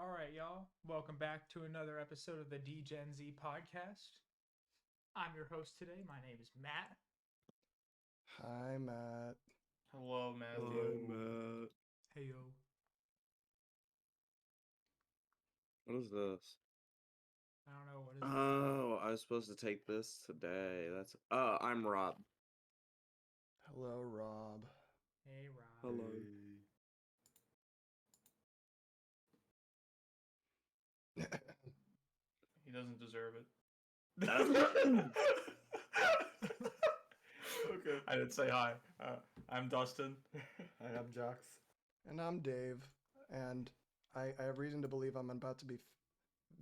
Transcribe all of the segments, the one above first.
All right, y'all. Welcome back to another episode of the Degen Z podcast. I'm your host today. My name is Matt. Hi, Matt. Hello, Hi, Matthew. Matt. Hey, yo. What is this? I don't know what is it. Oh, I was supposed to take this today. I'm Rob. Hello, Rob. Hey, Rob. Hello. He doesn't deserve it. Okay. I didn't say hi. I'm Dustin. Hi, I'm Jax. And I'm Dave, and I have reason to believe I'm about to be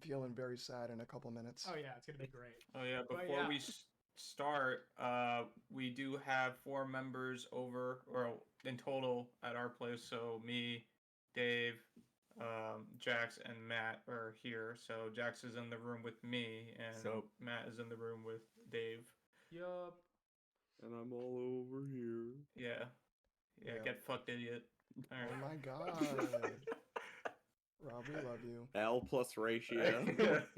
feeling very sad in a couple minutes. Oh, yeah, it's going to be great. Oh yeah, But before yeah. we start, we do have 4 members over, or in total at our place. So me, Dave, Jax, and Matt are here. So Jax is in the room with me, and So- Matt is in the room with Dave. Yup. And I'm all over here. Yeah. Yeah, Yep. get fucked, idiot. All Oh right. my god. Rob, we love you. L plus ratio.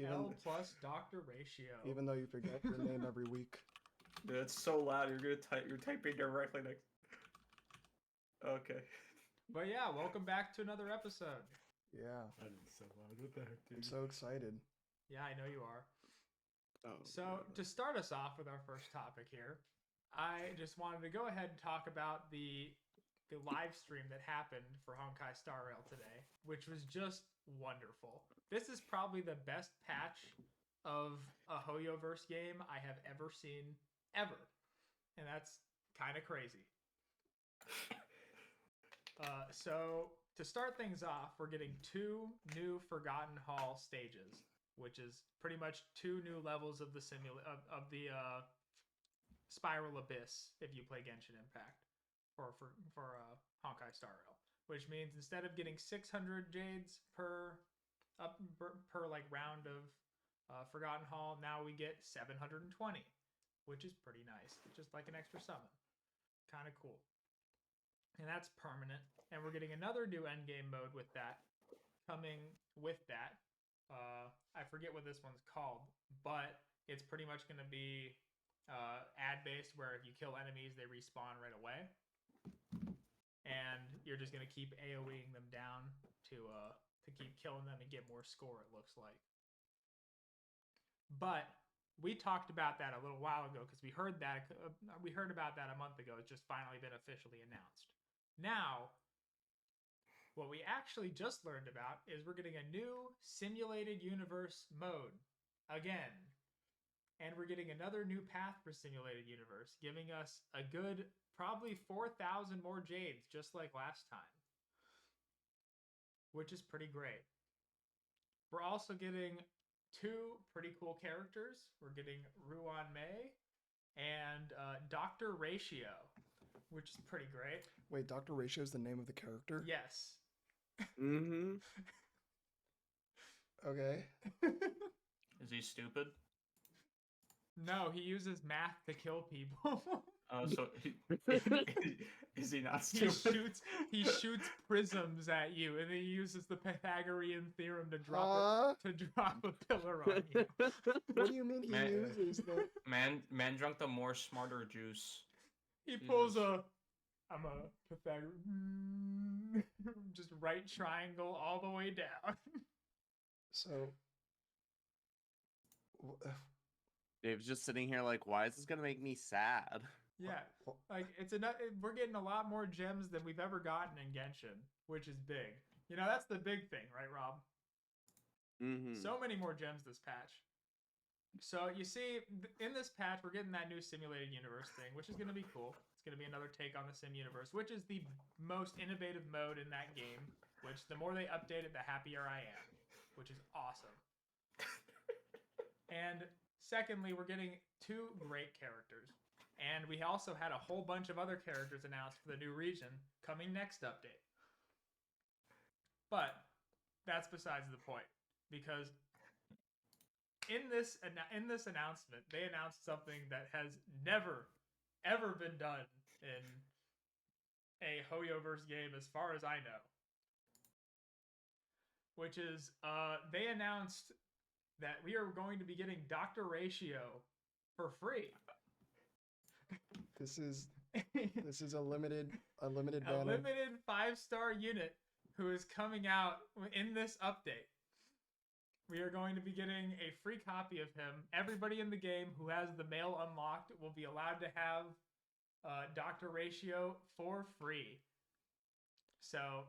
L plus Dr. Ratio. Even though you forget your name every week. Dude, it's so loud. You're typing directly next. Okay. But yeah, welcome back to another episode. Yeah, That is so loud. What the heck, I'm dude? so excited. Yeah, I know you are. Oh, So, God. to start us off with our first topic here, I just wanted to go ahead and talk about the live stream that happened for Honkai Star Rail today, which was just wonderful. This is probably the best patch of a Hoyoverse game I have ever seen, ever. And that's kind of crazy. So, to start things off, we're getting 2 new Forgotten Hall stages, which is pretty much 2 new levels of the Spiral Abyss if you play Genshin Impact for Honkai Star Rail, which means instead of getting 600 jades per like round of Forgotten Hall, now we get 720, which is pretty nice, just like an extra summon. Kind of cool. And that's permanent. And we're getting another new endgame mode with that coming with that. I forget what this one's called, but it's pretty much going to be ad based, where if you kill enemies, they respawn right away, and you're just going to keep AoEing them down to keep killing them and get more score. It looks like. But we talked about that a little while ago because we heard about that a month ago. It's just finally been officially announced. Now, what we actually just learned about is we're getting a new simulated universe mode again. And we're getting another new path for simulated universe, giving us a good probably 4,000 more jades, just like last time, which is pretty great. We're also getting 2 pretty cool characters. We're getting Ruan Mei and Dr. Ratio, which is pretty great. Wait, Dr. Ratio is the name of the character? Yes. Mm-hmm. Okay. Is he stupid? No, he uses math to kill people. So is he not he stupid? shoots prisms at you, and then he uses the Pythagorean theorem to drop a pillar on you. What do you mean he Man- uses the... Man drunk the more smarter juice. He pulls Jesus. I'm a Pythagorean, just right triangle all the way down. So... Dave's just sitting here like, why is this gonna make me sad? Yeah, Well, like we're getting a lot more gems than we've ever gotten in Genshin, which is big. You know, that's the big thing, right, Rob? Mm-hmm. So many more gems this patch. So you see, in this patch, we're getting that new simulated universe thing, which is going to be cool. It's going to be another take on the sim universe, which is the most innovative mode in that game. Which the more they update it, the happier I am, which is awesome. And secondly, we're getting 2 great characters. And we also had a whole bunch of other characters announced for the new region coming next update. But that's besides the point, because in this announcement, they announced something that has never, ever been done in a Hoyoverse game, as far as I know. which is they announced that we are going to be getting Dr. Ratio for free. This is a limited A banner. limited 5-star unit who is coming out in this update. We are going to be getting a free copy of him. Everybody in the game who has the mail unlocked will be allowed to have Dr. Ratio for free. So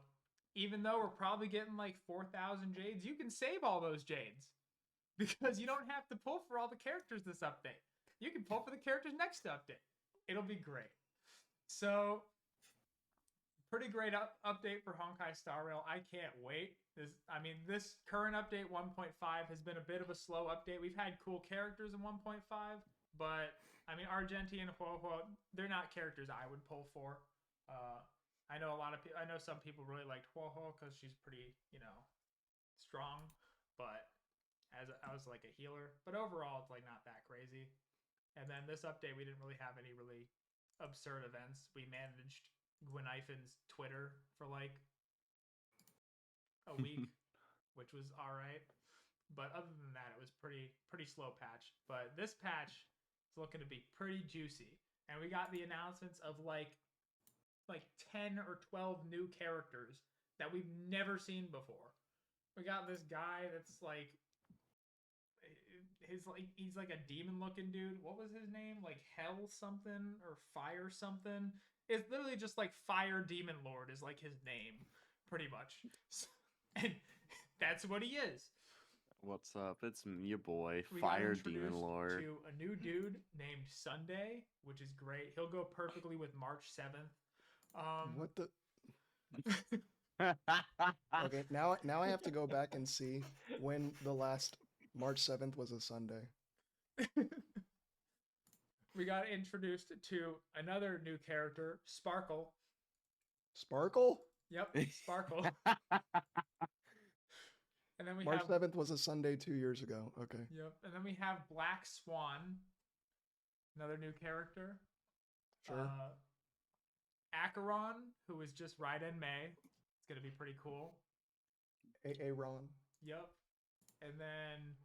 even though we're probably getting like 4,000 jades, you can save all those jades because you don't have to pull for all the characters this update. You can pull for the characters next update. It'll be great. So pretty great update for Honkai Star Rail. I can't wait. This current update 1.5 has been a bit of a slow update. We've had cool characters in 1.5, but Argenti and Huohuo, they're not characters I would pull for. I know some people really liked Huohuo because she's pretty, strong, but I was like a healer. But overall, it's like not that crazy. And then this update, we didn't really have any really absurd events. We managed Gwynaifin's Twitter for like a week, which was all right. But other than that, it was pretty slow patch. But this patch is looking to be pretty juicy, and we got the announcements of like 10 or 12 new characters that we've never seen before. We got this guy that's like he's like a demon looking dude. What was his name? Like Hell something or Fire something. It's literally just like Fire Demon Lord is like his name, pretty much. And that's what he is. What's up? It's your boy, We got Fire introduced Demon Lord. to a new dude named Sunday, which is great. He'll go perfectly with March 7th. What the? Okay, now I have to go back and see when the last March 7th was a Sunday. We got introduced to another new character, Sparkle. Sparkle? Yep, Sparkle. And then we March have 7th was a Sunday 2 years ago. Okay. Yep, and then we have Black Swan, another new character. Sure. Acheron, who is just right in May. It's gonna be pretty cool. Aaron. Yep. And then,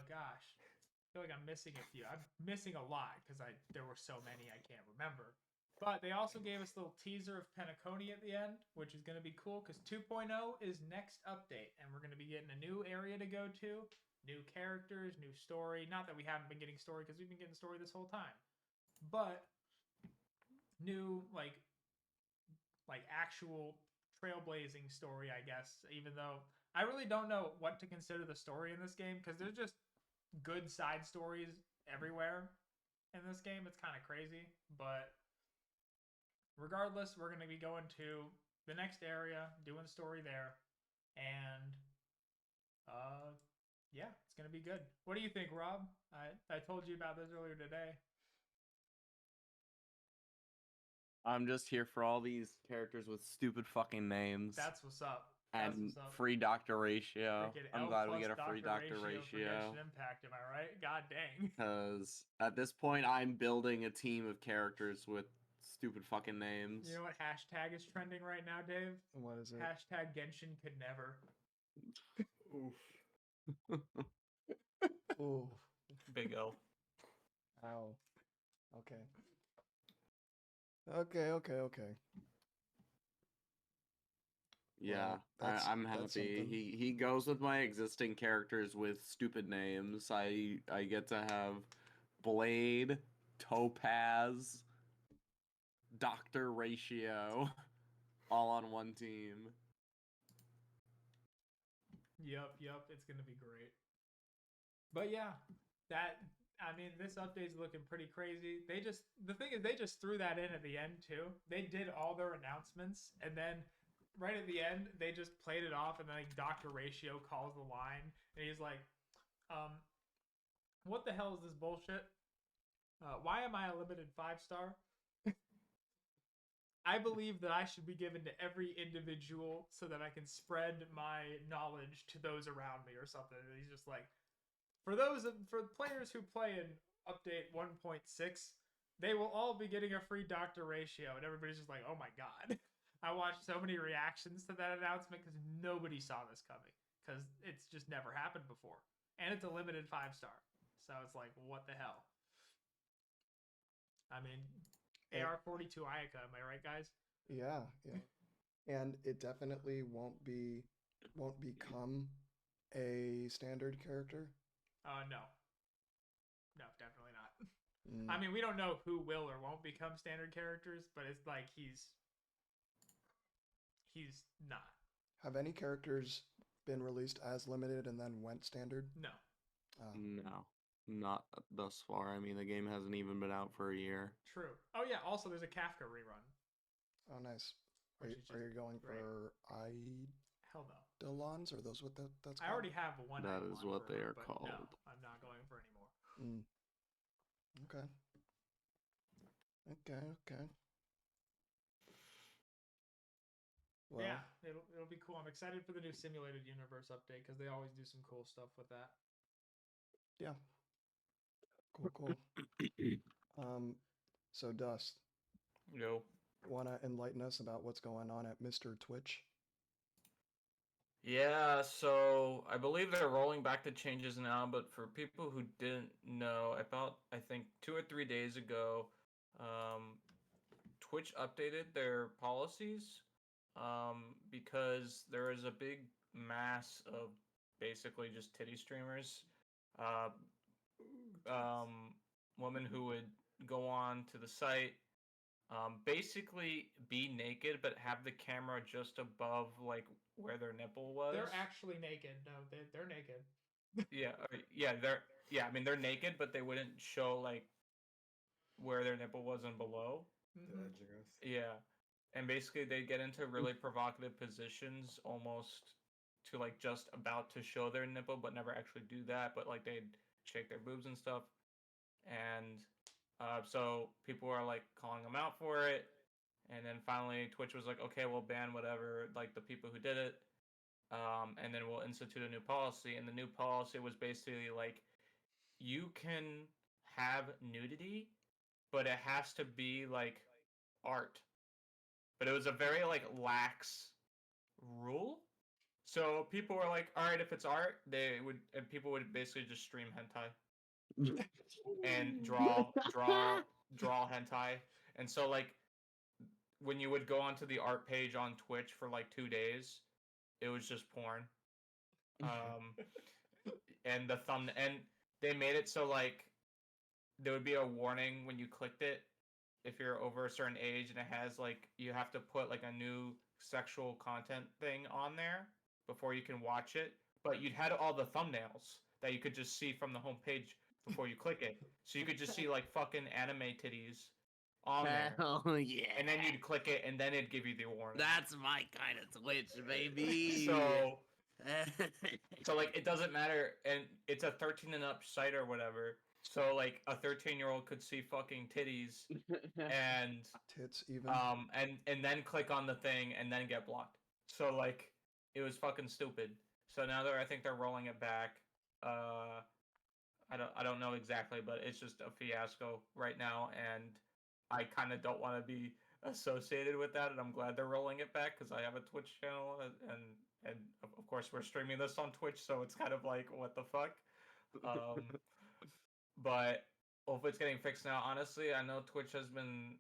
gosh, I feel like I'm missing a few. I'm missing a lot because there were so many I can't remember. But they also gave us a little teaser of Penacony at the end, which is going to be cool because 2.0 is next update, and we're going to be getting a new area to go to, new characters, new story. Not that we haven't been getting story because we've been getting story this whole time, but new like actual trailblazing story, I guess. Even though I really don't know what to consider the story in this game because there's just good side stories everywhere in this game. It's kind of crazy, but regardless, we're going to be going to the next area, doing story there, and yeah, it's going to be good. What do you think, Rob? I told you about this earlier today. I'm just here for all these characters with stupid fucking names. That's what's up. And free Dr. Ratio. Freaking I'm L glad we plus get a free Dr. for Ratio. Genshin Impact, am I right? God dang. Because at this point, I'm building a team of characters with stupid fucking names. You know what hashtag is trending right now, Dave? What is it? Hashtag Genshin could never. Oof. Ooh. Big L. Ow. Okay. Okay. Yeah, Well, I'm that's happy. something. He goes with my existing characters with stupid names. I get to have Blade, Topaz, Dr. Ratio, all on one team. Yep, it's gonna be great. But yeah, this update's looking pretty crazy. The thing is, they just threw that in at the end too. They did all their announcements, and then right at the end, they just played it off, and then like Dr. Ratio calls the line, and he's like, "What the hell is this bullshit? Why am I a limited 5-star? I believe that I should be given to every individual so that I can spread my knowledge to those around me," or something. And he's just like, for players who play in update 1.6, they will all be getting a free Dr. Ratio, and everybody's just like, "Oh my god." I watched so many reactions to that announcement because nobody saw this coming because it's just never happened before, and it's a limited 5-star. So it's like, what the hell? I mean, AR-42 Ayaka, am I right, guys? Yeah, yeah. And it definitely won't become a standard character. No. No, definitely not. Mm. I mean, we don't know who will or won't become standard characters, but it's like he's not. Have any characters been released as limited and then went standard? No. No, not thus far. I mean, the game hasn't even been out for a year. True. Oh yeah. Also, there's a Kafka rerun. Oh, nice. Are Which you, is are you just going great. for Hell no. Eidolons? Are those what that's I called? already have one. That Eidolon is what for they her, are but called. No, I'm not going for any more. Mm. Okay. Okay. Well, Yeah, it'll be cool. I'm excited for the new simulated universe update because they always do some cool stuff with that. yeah. Cool. So Dust, Yo. wanna enlighten us about what's going on at Mr. Twitch? Yeah, so I believe they're rolling back the changes now, but for people who didn't know, I think 2 or 3 days ago, Twitch updated their policies because there is a big mass of basically just titty streamers, uh, women who would go on to the site, basically be naked but have the camera just above like where their nipple was. They're actually naked. No, they're naked. Yeah, I mean they're naked, but they wouldn't show like where their nipple was and below. The Mhm. edging us. Yeah, and basically they get into really provocative positions, almost to like just about to show their nipple, but never actually do that. But like they'd shake their boobs and stuff, and so people are like calling them out for it. And then finally, Twitch was like, okay, we'll ban whatever, like the people who did it. And then we'll institute a new policy. And the new policy was basically like, you can have nudity, but it has to be like art. But it was a very like lax rule. So people were like, all right, if it's art, and people would basically just stream hentai and draw hentai. And so like when you would go onto the art page on Twitch for like 2 days, it was just porn. And and they made it so like there would be a warning when you clicked it if you're over a certain age, and it has like you have to put like a new sexual content thing on there before you can watch it. But you'd had all the thumbnails that you could just see from the homepage before you click it, so you could just see like fucking anime titties on there. Hell yeah. And then you'd click it, and then it'd give you the warning. That's my kind of Twitch, baby. So like it doesn't matter, and it's a 13 and up site or whatever. So like a 13-year-old could see fucking titties and Tits even. and then click on the thing and then get blocked. So like it was fucking stupid. So now I think they're rolling it back. I don't know exactly, but it's just a fiasco right now, and I kind of don't want to be associated with that, and I'm glad they're rolling it back because I have a Twitch channel, and of course we're streaming this on Twitch, so it's kind of like what the fuck. But hopefully it's getting fixed now. Honestly, I know Twitch has been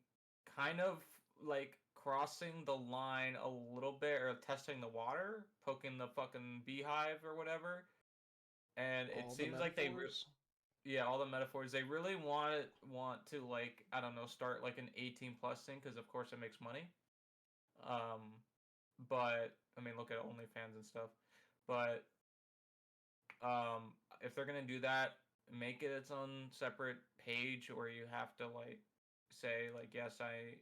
kind of like crossing the line a little bit, or testing the water, poking the fucking beehive or whatever. And it All the seems like they metaphors? yeah, all the metaphors. They really want to like, I don't know, start like an 18 plus thing because of course it makes money. But I mean, look at OnlyFans and stuff. But if they're gonna do that, make it its own separate page where you have to like say like, yes, I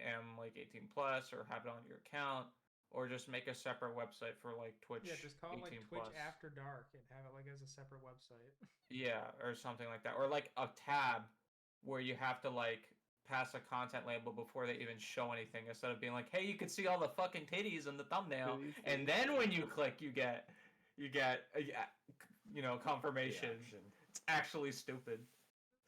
am like 18 plus, or have it on your account, or just make a separate website for like Twitch. Yeah, just call it like 18 Twitch plus. After Dark and have it like as a separate website. Yeah, or something like that, or like a tab where you have to like pass a content label before they even show anything, instead of being like, hey, you can see all the fucking titties in the thumbnail, and then when you click, you get confirmation. Reaction. It's actually stupid.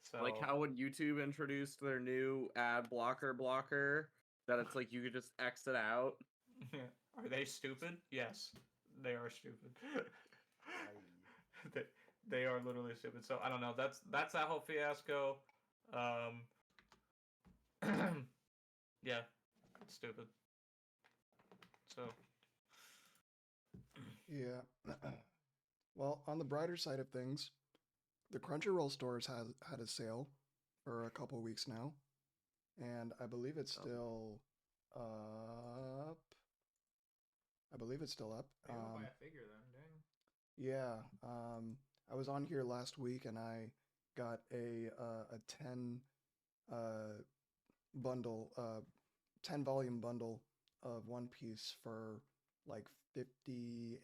So Like how when YouTube introduced their new ad blocker, That it's like you could just exit out. Are they stupid? Yes, they are stupid. they, they are literally stupid. So I don't know. That's that whole fiasco. Yeah, it's stupid. So Yeah. Well, on the brighter side of things, the Crunchyroll stores has had a sale for a couple weeks now, and I believe it's still up. I believe it's still up. Maybe I'll buy a figure then. Dang. Yeah. I was on here last week and I got a 10 bundle 10 volume bundle of One Piece for like $58,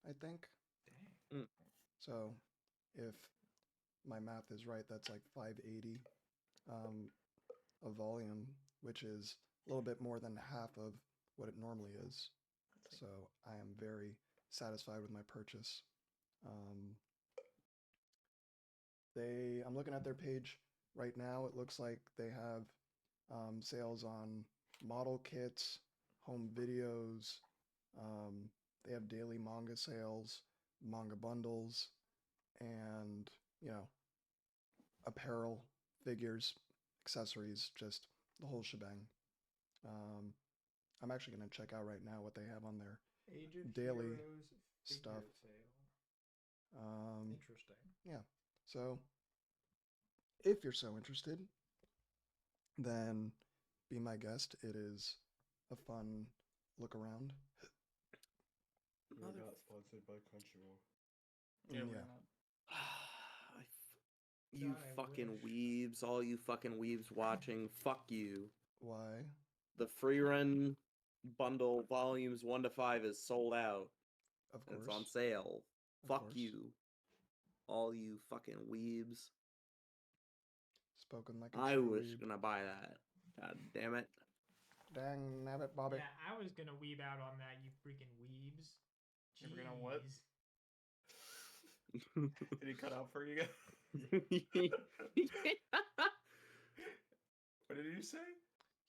I think. dang. So if my math is right, that's like 580 a volume, which is a little bit more than half of what it normally is. That's So I am very satisfied with my purchase. I'm looking at their page right now. It looks like they have sales on model kits, home videos. They have daily manga sales, manga bundles, and apparel, figures, accessories, just the whole shebang. I'm actually gonna check out right now what they have on there. Age of Daily Heroes stuff. figure sale. Um, Interesting. yeah. So if you're so interested, then be my guest. It is a fun look around. We got sponsored by Crunchyroll. Yeah, we're Yeah. not. You God, I fucking wish. weebs, all you fucking weebs watching, fuck you. Why? The free run bundle volumes 1 to 5 is sold out. Of And course. it's on sale. Of Fuck course. you. All you fucking weebs. Spoken like a I true was weeb. gonna buy that. God damn it. Dang nabbit, Bobby. Yeah, I was gonna weeb out on that, you freaking weebs. You were gonna what? Jeez. Did he cut out for you guys? What did you say?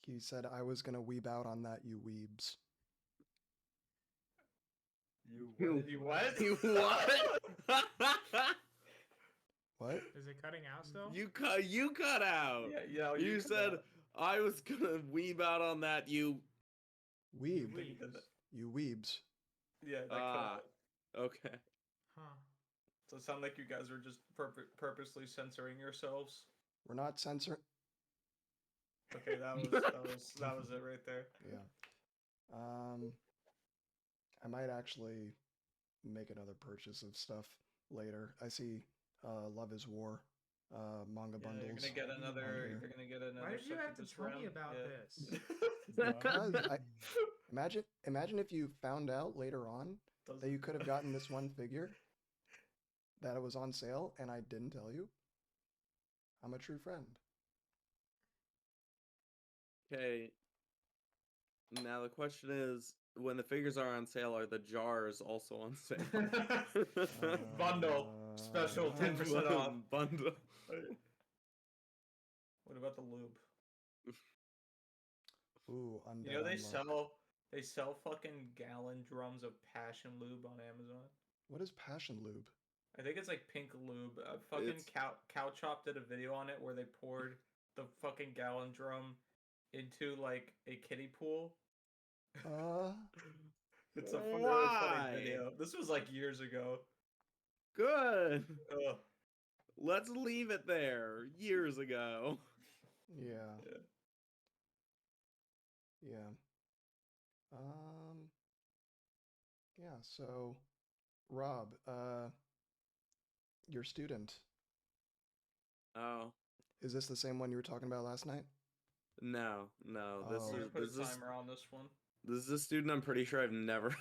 He said I was gonna weeb out on that, you weebs. You what? You what? What? Is it cutting out still? You cut out. Yeah. You cut said out. I was gonna weeb out on that. You. Weeb. You did that. You weebs. Yeah, that cut Ah. out. Okay. Huh. So it sounded like you guys were just purposely censoring yourselves. We're not censoring. Okay, that was it right there. Yeah. I might actually make another purchase of stuff later. I see Love is War manga Yeah, bundles. you're gonna get another. here. You're gonna get another. Why did you have to this tell me round. about this? Because imagine if you found out later on that you could have gotten this one figure, that it was on sale, and I didn't tell you. I'm a true friend. Okay. Now the question is, when the figures are on sale, are the jars also on sale? Bundle special 10% off. Bundle. What about the lube? Ooh, undead You know they unlock. sell fucking gallon drums of passion lube on Amazon. What is passion lube? I think it's like pink lube. Fucking It's- Cow Chop did a video on it where they poured the fucking gallon drum into like a kiddie pool. It's a really Why? funny video. This was like years ago. Good. Ugh. Let's leave it there. Years ago. Yeah. Yeah. Yeah. Yeah, so Rob, your student, Oh. is this the same one you were talking about last night? No. This Oh. I'm gonna is put this a is timer on this one. this is a student I'm pretty sure I've never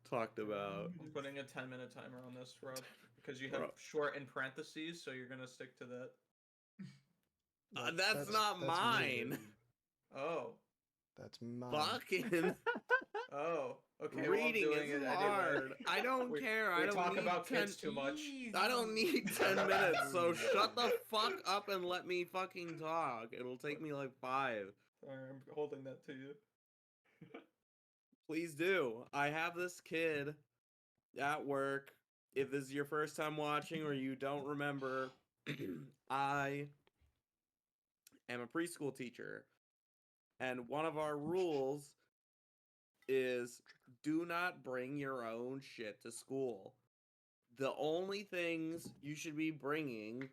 talked about. I'm putting a 10-minute timer on this, Rob, because you have Bro. short in parentheses, so you're gonna stick to that. That's not me. mine. Oh. That's mine. Fucking Oh. Okay. reading well, I'm doing is it hard. anyway. I don't We- care. we I don't talk need about 10 kids too much. I don't need 10 minutes, so shut the fuck up and let me fucking talk. It'll take me like 5. Sorry, I'm holding that to you. Please do. I have this kid at work. If this is your first time watching or you don't remember, I am a preschool teacher. And one of our rules is do not bring your own shit to school. The only things you should be bringing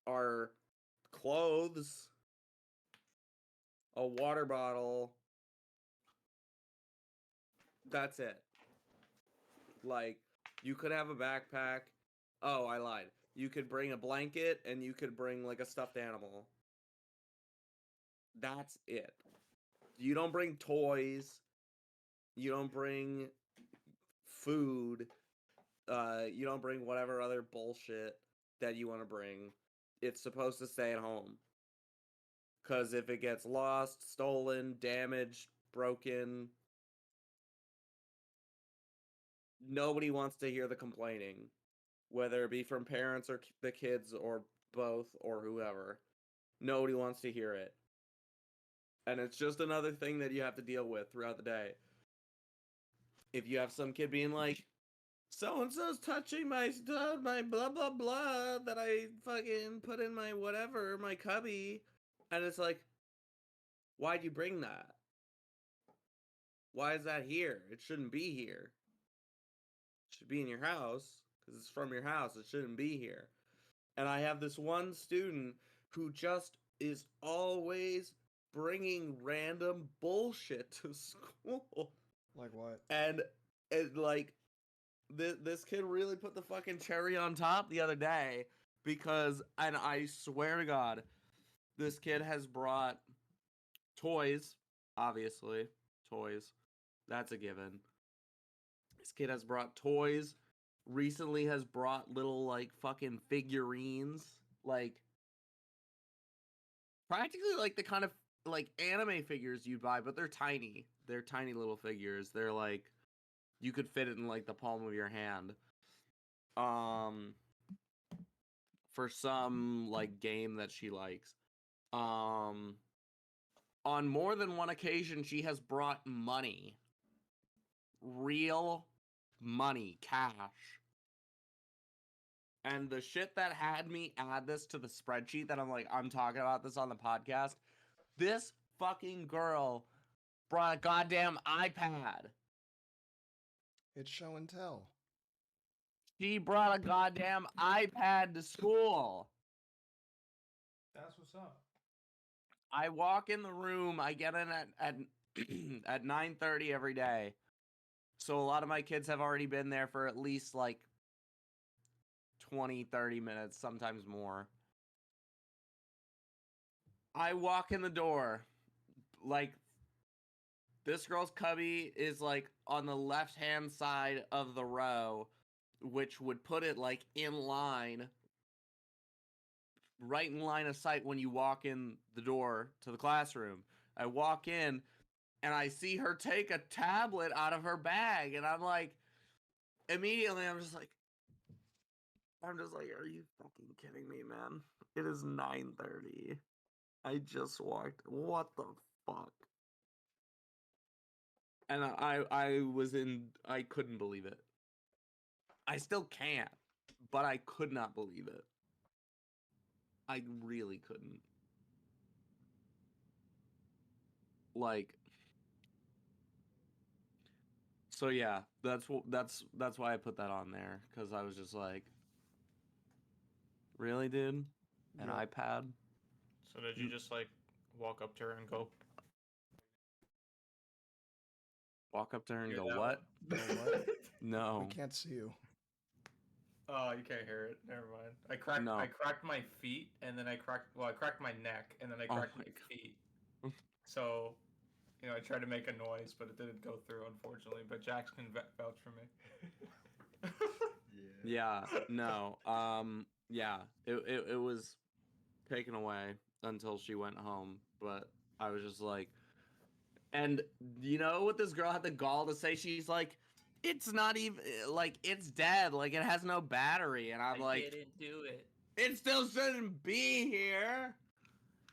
are clothes, a water bottle. That's it. Like, you could have a backpack. Oh, I lied. You could bring a blanket and you could bring like a stuffed animal. That's it. You don't bring toys. You don't bring food. You don't bring whatever other bullshit that you want to bring. It's supposed to stay at home. Because if it gets lost, stolen, damaged, broken, nobody wants to hear the complaining. Whether it be from parents or the kids or both or whoever. Nobody wants to hear it. And it's just another thing that you have to deal with throughout the day. If you have some kid being like, so-and-so's touching my stuff, my blah, blah, blah, that I fucking put in my whatever, my cubby. And it's like, why'd you bring that? Why is that here? It shouldn't be here. It should be in your house, because it's from your house. It shouldn't be here. And I have this one student who just is always bringing random bullshit to school. Like what? And it, like, this kid really put the fucking cherry on top the other day because, and I swear to God, this kid has brought toys, obviously, toys. That's a given. This kid has brought toys, recently has brought little, like, fucking figurines, like, practically like the kind of, like, anime figures you'd buy, but they're tiny. They're tiny little figures. They're, like, you could fit it in, like, the palm of your hand. For some, like, game that she likes. On more than one occasion, she has brought money. Real money. Cash. And the shit that had me add this to the spreadsheet that I'm talking about this on the podcast, this fucking girl brought a goddamn iPad. It's show and tell. She brought a goddamn iPad to school. That's what's up. I walk in the room, I get in at 9:30 every day. So a lot of my kids have already been there for at least like 20, 30 minutes, sometimes more. I walk in the door, like, this girl's cubby is like on the left-hand side of the row, which would put it like in line, right in line of sight when you walk in the door to the classroom. I walk in and I see her take a tablet out of her bag, and I'm like, immediately I'm just like, are you fucking kidding me, man? It is 9:30. I just walked. What the fuck? And I couldn't believe it. I still can't, but I could not believe it. I really couldn't. Like, so yeah, that's why I put that on there, because I was just like, really, dude? An Yeah. iPad? So did you just like walk up to her and go? Walk up to her and Hear go, that what? one? Go, what? No. We can't see you. Oh, you can't hear it. Never mind. I cracked my feet, and then I cracked my neck, and then I cracked my my feet. So, I tried to make a noise, but it didn't go through, unfortunately. But Jax can vouch for me. Yeah, no. Yeah, it was taken away until she went home, but I was just like, and you know what this girl had the gall to say? She's like, it's not even, like, it's dead, like, it has no battery, and I'm like, didn't do it. it still shouldn't be here.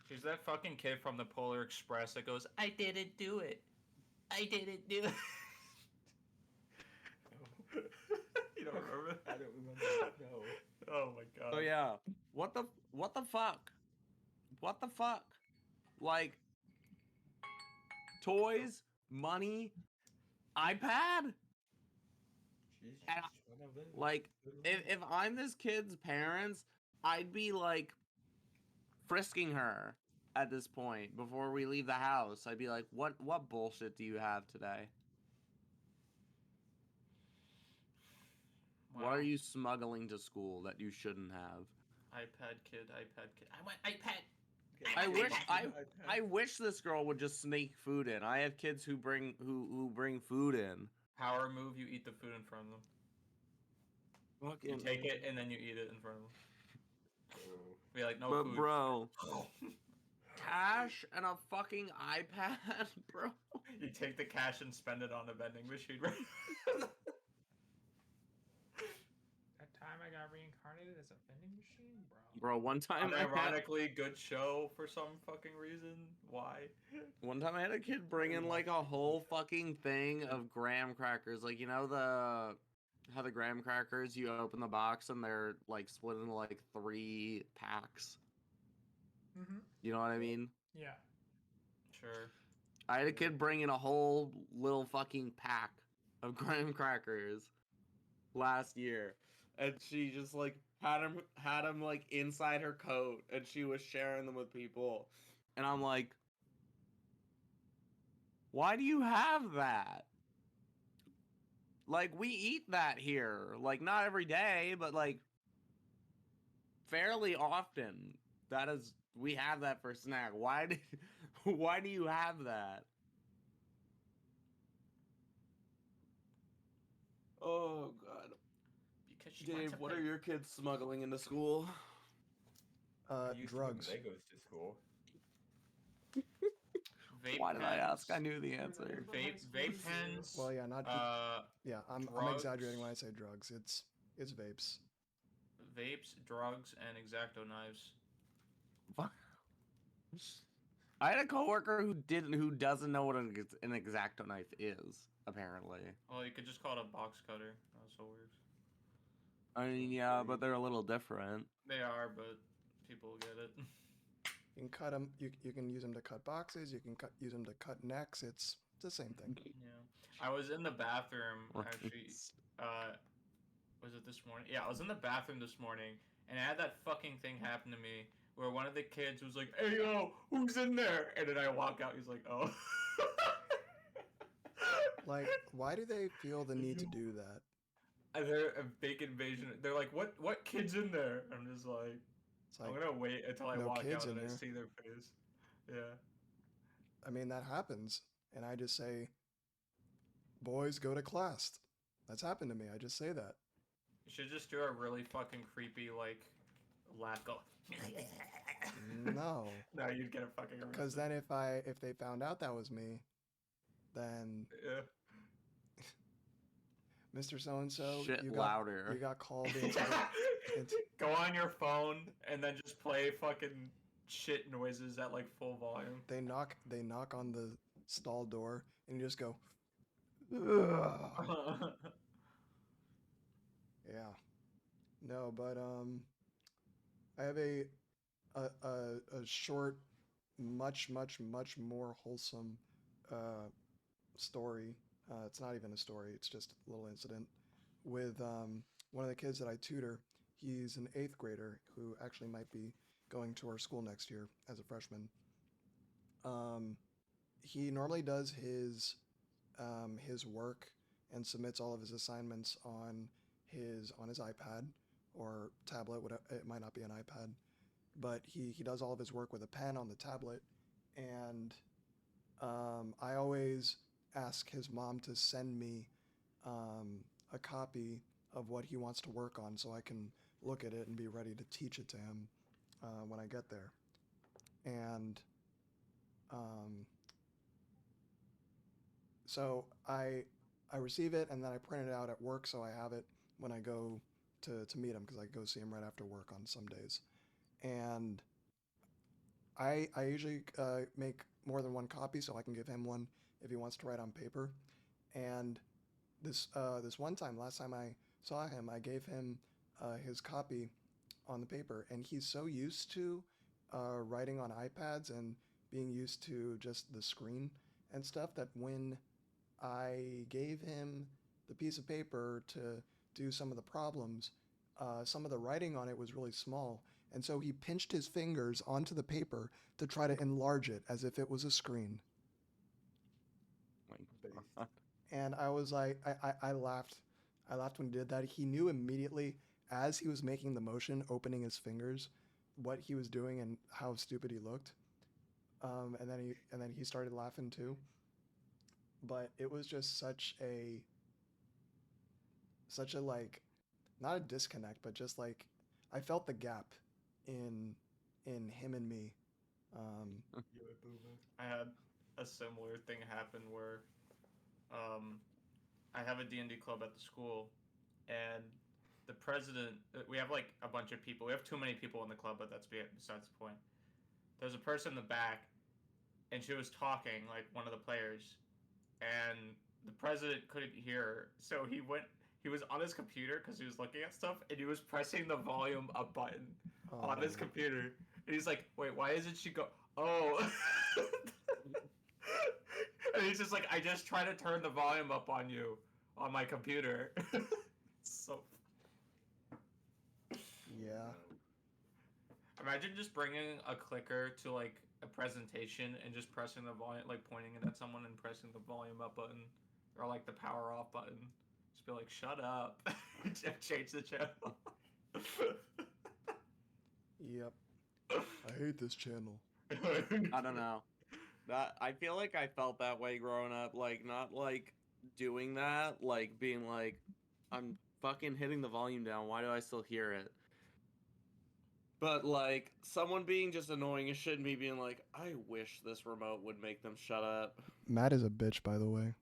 He's that fucking kid from the Polar Express that goes, "I didn't do it. I didn't do it." You don't remember? I don't remember. No. Oh my god. Oh yeah. What the fuck? What the fuck? Like toys, money, iPad? She's And just trying to live. Like if I'm this kid's parents, I'd be like frisking her at this point before we leave the house. I'd be like, what bullshit do you have today? Wow. What are you smuggling to school that you shouldn't have? iPad kid. I want iPad. I wish this girl would just sneak food in. I have kids who bring food in. Power move, you eat the food in front of them. You Fucking take it and then you eat it in front of them. Oh. Be like, no but food. bro, cash and a fucking iPad, bro. You take the cash and spend it on a vending machine, right? That time I got reincarnated as a vending machine, bro. Bro, one time Ironically, good show for some fucking reason. Why? I had a kid bring in like a whole fucking thing of graham crackers. Like, you know how the graham crackers, you open the box and they're like split into like 3 packs. Mm-hmm. You know what I mean? Yeah. Sure. I had a kid bring in a whole little fucking pack of graham crackers last year, and she just like had him like inside her coat, and she was sharing them with people, and I'm like, why do you have that? Like, we eat that here, like not every day, but like fairly often. We have that for snack. Why do you have that? Oh god. Because she wants Dave, to what play- are your kids smuggling into school? I used to bring Drugs. Legos to school. Vape Why did I pens, ask? I knew the answer. Vape pens. Well, yeah, not. Yeah, I'm exaggerating when I drugs. say drugs. It's vapes. Vapes, drugs, and X-Acto knives. I had a coworker who doesn't know what an X-Acto knife is, apparently. Well, you could just call it a box cutter. That also works. I mean, yeah, but they're a little different. They are, but people get it. You can cut them. You can use them to cut boxes. You can use them to cut necks. It's the same thing. Yeah. I was in the bathroom, actually. Was it this morning? Yeah, I was in the bathroom this morning, and I had that fucking thing happen to me where one of the kids was like, "Hey, yo, who's in there?" And then I walk out, he's like, "Oh." Like, why do they feel the need to do that? And they're a big invasion. They're like, "What kid's in there?" I'm just like, It's like, I'm gonna wait until I no walk kids out in and I here. see their face. Yeah. I mean, that happens, and I just say, "Boys, go to class." That's happened to me. I just say that. You should just do a really fucking creepy, like, laugh. Go. No, No, you'd get a fucking. because then if they found out that was me, then Yeah. Mr. So and So, Shit you louder. got called into. Go on your phone and then just play fucking shit noises at like full volume. They knock on the stall door, and you just go. Ugh. Yeah. No, but I have a short, much more wholesome story. It's not even a story. It's just a little incident with one of the kids that I tutor. He's an 8th grader who actually might be going to our school next year as a freshman. He normally does his work and submits all of his assignments on his iPad or tablet. It might not be an iPad, but he does all of his work with a pen on the tablet. And I always ask his mom to send me a copy of what he wants to work on so I can look at it and be ready to teach it to him when I get there. And so I receive it, and then I print it out at work so I have it when I go to meet him, because I go see him right after work on some days. And I usually make more than one copy, so I can give him one if he wants to write on paper. And this one time, last time I saw him, I gave him his copy on the paper, and he's so used to writing on iPads and being used to just the screen and stuff that when I gave him the piece of paper to do some of the problems, some of the writing on it was really small, and so he pinched his fingers onto the paper to try to enlarge it as if it was a screen. Based. And I was like, I laughed. I laughed when he did that. He knew immediately as he was making the motion, opening his fingers, what he was doing and how stupid he looked. And then he started laughing too. But it was just such a like, not a disconnect, but just like I felt the gap in him and me. You're a boomer. I had a similar thing happen where I have a D&D club at the school, and the president, we have like a bunch of people. We have too many people in the club, but that's besides the point. There's a person in the back, and she was talking, like one of the players, and the president couldn't hear her, so he was on his computer because he was looking at stuff, and he was pressing the volume up button on his computer. And he's like, wait, why isn't she go? Oh. And he's just like, I just try to turn the volume up on you on my computer. So. Yeah. Imagine just bringing a clicker to like a presentation and just pressing the volume, like pointing it at someone and pressing the volume up button or like the power off button. Just be like, shut up. Change the channel. Yep. I hate this channel. I don't know. I feel like I felt that way growing up, like not like doing that, like being like, I'm fucking hitting the volume down. Why do I still hear it? But like someone being just annoying as shit and me being like, I wish this remote would make them shut up. Matt is a bitch, by the way.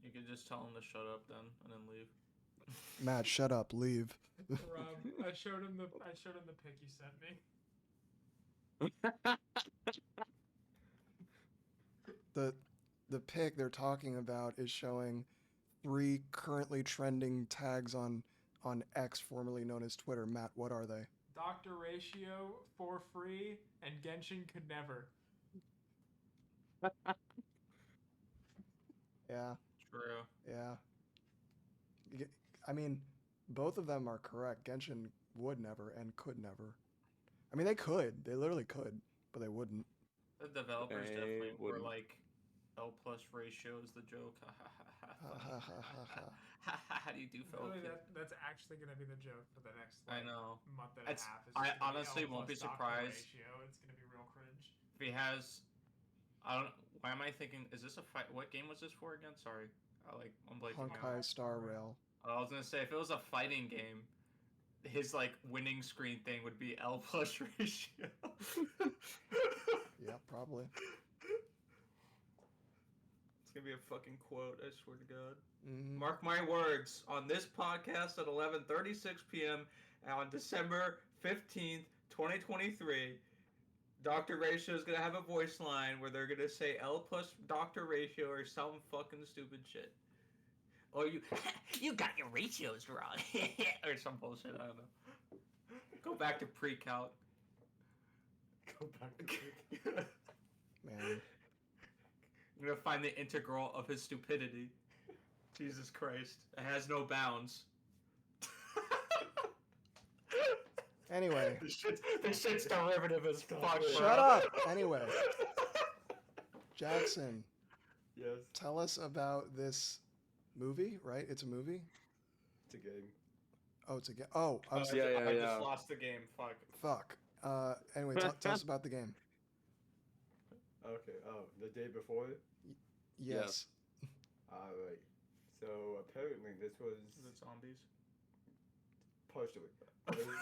You could just tell him to shut up then and then leave. Matt, shut up, leave. Rob, I showed him the pic you sent me. The pic they're talking about is showing 3 currently trending tags on X, formerly known as Twitter. Matt, what are they? Dr. Ratio, For Free, and Genshin Could Never. Yeah. True. Yeah. I mean, both of them are correct. Genshin would never and could never. I mean, they could. They literally could, but they wouldn't. The developers They definitely were wouldn't. like, L plus ratio is the joke. How do you do, Phil? Really, that's actually going to be the joke for the next I know. month and a It's- half. It's I just gonna honestly L won't be plus Dr. surprised. Ratio. It's going to be real cringe. If he has, I don't. Why am I thinking? Is this a fight? What game was this for again? Sorry, I'm blanking out. Honkai Star Rail. I was gonna say if it was a fighting game, his like winning screen thing would be L plus ratio. Yeah, probably. It's gonna be a fucking quote. I swear to God. Mhm. Mark my words. On this podcast at 11:36 p.m. on December 15th, 2023, Dr. Ratio is gonna have a voice line where they're gonna say L plus Dr. Ratio or some fucking stupid shit. Or you got your ratios wrong, or some bullshit. I don't know. Go back to pre-calc. Go back to pre-calc. Man. I'm gonna find the integral of his stupidity. Jesus Christ, it has no bounds. Anyway. This shit's derivative as fuck. Shut up! Anyway. Jackson. Yes, Tell us about this movie, right? It's a movie? it's a game. Oh, it's a game. Oh, I'm I sorry. just lost the game. Fuck. Fuck. Anyway, tell us about the game. Okay, the day before? Yes. Alright. So apparently this was Is it zombies? partially. It was,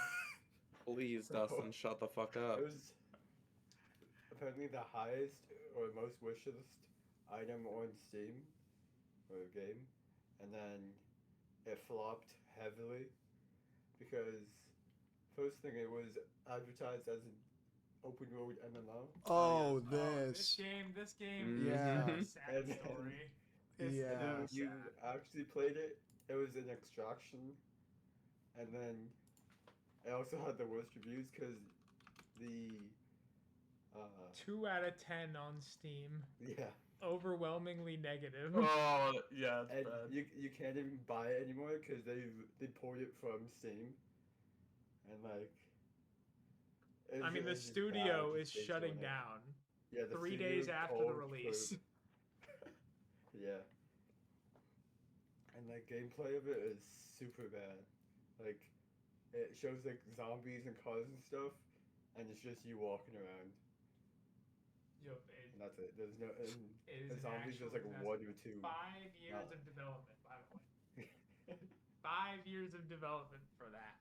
Please, Dustin, shut the fuck up. it was apparently the highest or most wishlist item on Steam for a game, and then it flopped heavily because first thing it was advertised as open world MMO. Oh, This this. game Yeah. is a sad And then- story. It's And Yeah. then when so you sad. actually played it, it was an extraction. And then it also had the worst reviews because the 2 out of 10 on Steam. yeah, Overwhelmingly negative. Oh yeah, it's and bad. you can't even buy it anymore because they pulled it from Steam, and like. I mean, the it's just studio bad is just based shutting on it. down Yeah, the 3 studio days after the called for- release. Yeah. And like gameplay of it is super bad. Like it shows like zombies and cars and stuff, and it's just you walking around, Yup, and that's it. There's no and it the is an zombies. actual There's like disaster. 1 or 2. 5 years Not- of development, by the way. 5 years of development for that.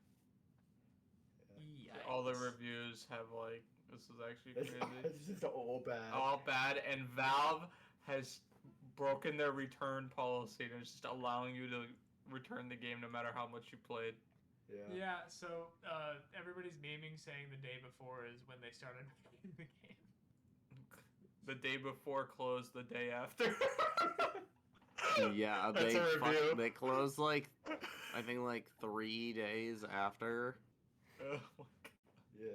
Yikes. All the reviews have like this is actually It's, crazy. it's just all bad. All bad, and Valve has broken their return policy and is just allowing you to return the game no matter how much you played. Yeah. Yeah, so everybody's memeing saying the day before is when they started making the game. The day before closed the day after. Yeah, That's a review. they closed like I think like 3 days after. Oh my Yeah.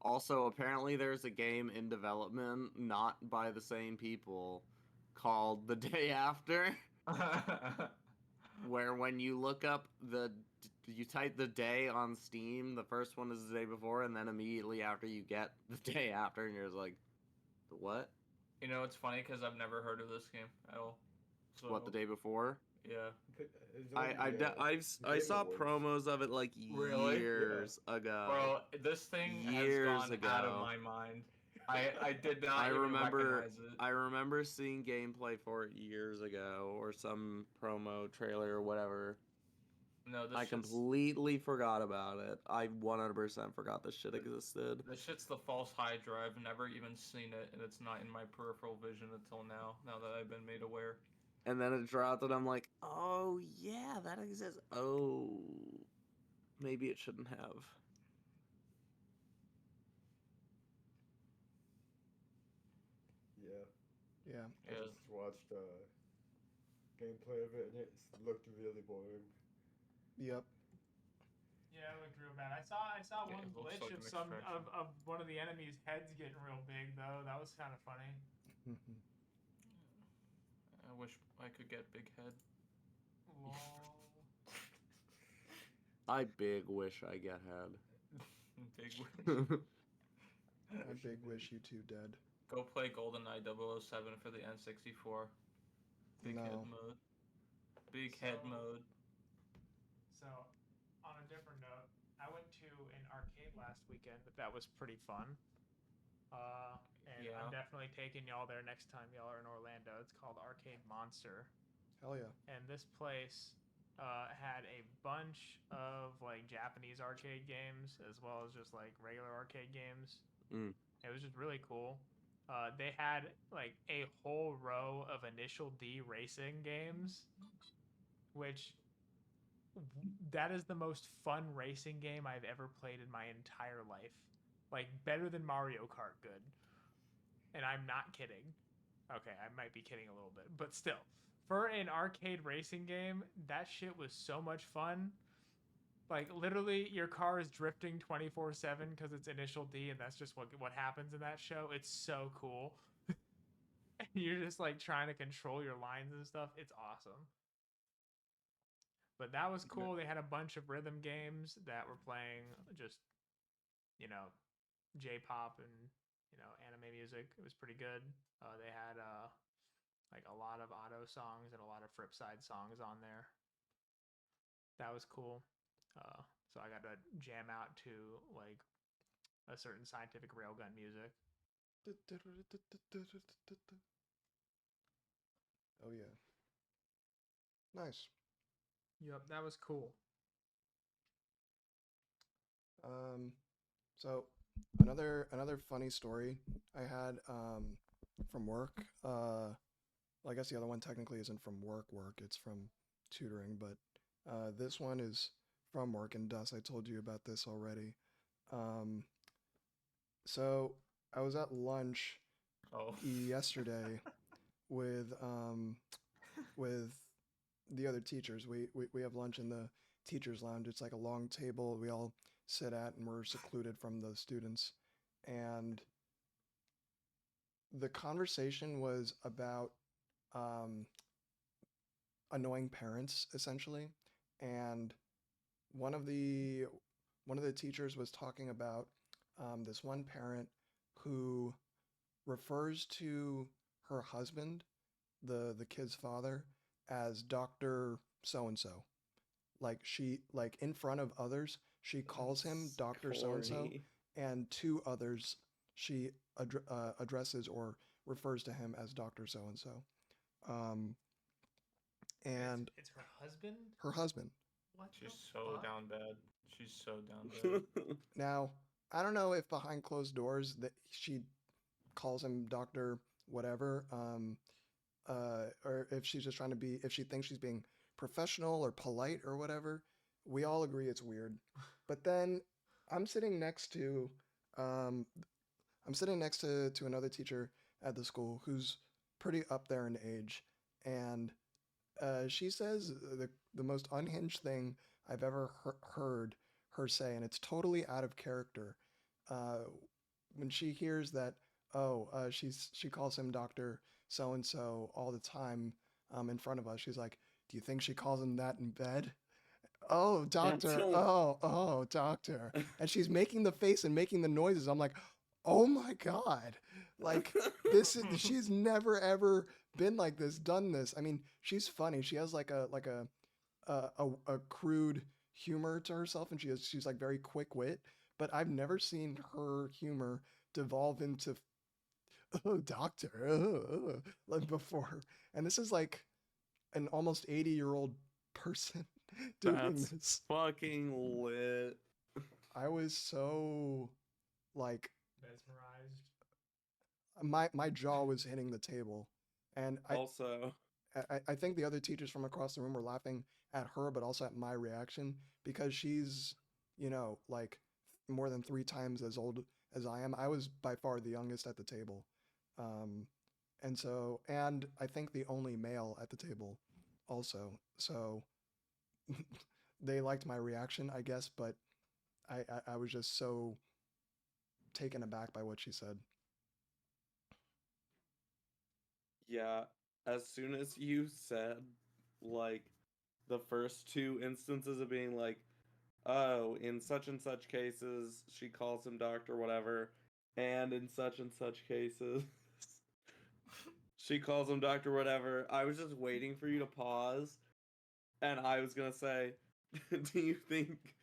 Also, apparently there's a game in development, not by the same people, called The Day After, God. where when you look up you type the day on Steam, the first one is the day before, and then immediately after you get the day after, and you're just like, what? You know, it's funny because I've never heard of this game at all. So, What, the day before? Yeah. But it's only, I Game saw Awards. promos of it like Really? years ago. Bro, this thing Years has gone out of ago. my mind. I did not I even remember recognize it. I remember seeing gameplay for it years ago, or some promo trailer or whatever. No, this I shit's, completely forgot about it. I 100% forgot this shit existed. this shit's the false high drive. Never even seen it, and it's not in my peripheral vision until now. Now that I've been made aware. And then it dropped, and I'm like, oh yeah, that exists. Oh, maybe it shouldn't have. Yeah. Yeah. I Yeah. just watched gameplay of it, and it looked really boring. Yep. Yeah, it looked real bad. I saw Yeah, one it looks glitch like of an some extraction. of one of the enemies' heads getting real big though. That was kind of funny. I wish I could get big head. Lol. I big wish I get head. Big. I big wish you two dead. Go play GoldenEye 007 for the N64. Big head No. mode. Big head So- mode. So, on a different note, I went to an arcade last weekend. That was pretty fun. And Yeah. I'm definitely taking y'all there next time y'all are in Orlando. It's called Arcade Monster. Hell yeah. And this place had a bunch of like Japanese arcade games as well as just like regular arcade games. Mm. It was just really cool. They had like a whole row of Initial D racing games, which that is the most fun racing game I've ever played in my entire life. Like better than Mario Kart good. And I'm not kidding. Okay, I might be kidding a little bit, but still. For an arcade racing game, that shit was so much fun. Like literally your car is drifting 24/7 cuz it's Initial D and that's just what happens in that show. It's so cool. You're just like trying to control your lines and stuff. It's awesome. But that was cool. They had a bunch of rhythm games that were playing just, you know, J-pop and, you know, anime music. It was pretty good. They had like a lot of auto songs and a lot of Fripside songs on there. That was cool. So I got to jam out to like a certain scientific railgun music. Oh yeah. Nice. Yep, that was cool. So another funny story I had from work. Well, I guess the other one technically isn't from work. It's from tutoring, but this one is from work. And Dust, I told you about this already. So I was at lunch Oh. yesterday with with the other teachers. We have lunch in the teachers lounge. It's like a long table we all sit at, and we're secluded from the students. And the conversation was about um, annoying parents, essentially. And one of the one of the teachers was talking about this one parent who refers to her husband, the kid's father, as Dr. So and so. Like in front of others, she calls him That's Dr. So and so, corny. and to others, she addresses or refers to him as Dr. So and so. Um, and It's her husband. her husband. What? She's the so fuck? down bad. She's so down bad. Now, I don't know if behind closed doors that she calls him Doctor whatever, or if she's just trying to be, if she thinks she's being professional or polite or whatever. We all agree it's weird. But then I'm sitting next to, um, I'm sitting next to another teacher at the school who's pretty up there in age, and she says the most unhinged thing I've ever heard her say, and it's totally out of character. Uh, when she hears that, she calls him Doctor So and So all the time in front of us. She's like, "Do you think she calls him that in bed?" Oh, doctor. so- Oh, doctor. And she's making the face and making the noises. I'm like, oh my God. Like she's never ever been like this, done this. I mean, she's funny. She has like a crude humor to herself, and she's like very quick wit, but I've never seen her humor devolve into oh, doctor, like before. And this is like an almost 80-year-old person doing That's this. fucking lit. I was so like Mesmerized. my jaw was hitting the table, and Also, I think the other teachers from across the room were laughing at her, but also at my reaction because she's, like more than 3 times as old as I am. I was by far the youngest at the table. Um, and I think the only male at the table also. So they liked my reaction, I guess, but I was just so taken aback by what she said. yeah, as soon as you said, like, the first two instances of being like, oh, in such and such cases, she calls him doctor, whatever, and in such and such cases, she calls him doctor, whatever. I was just waiting for you to pause, and I was gonna say, do you think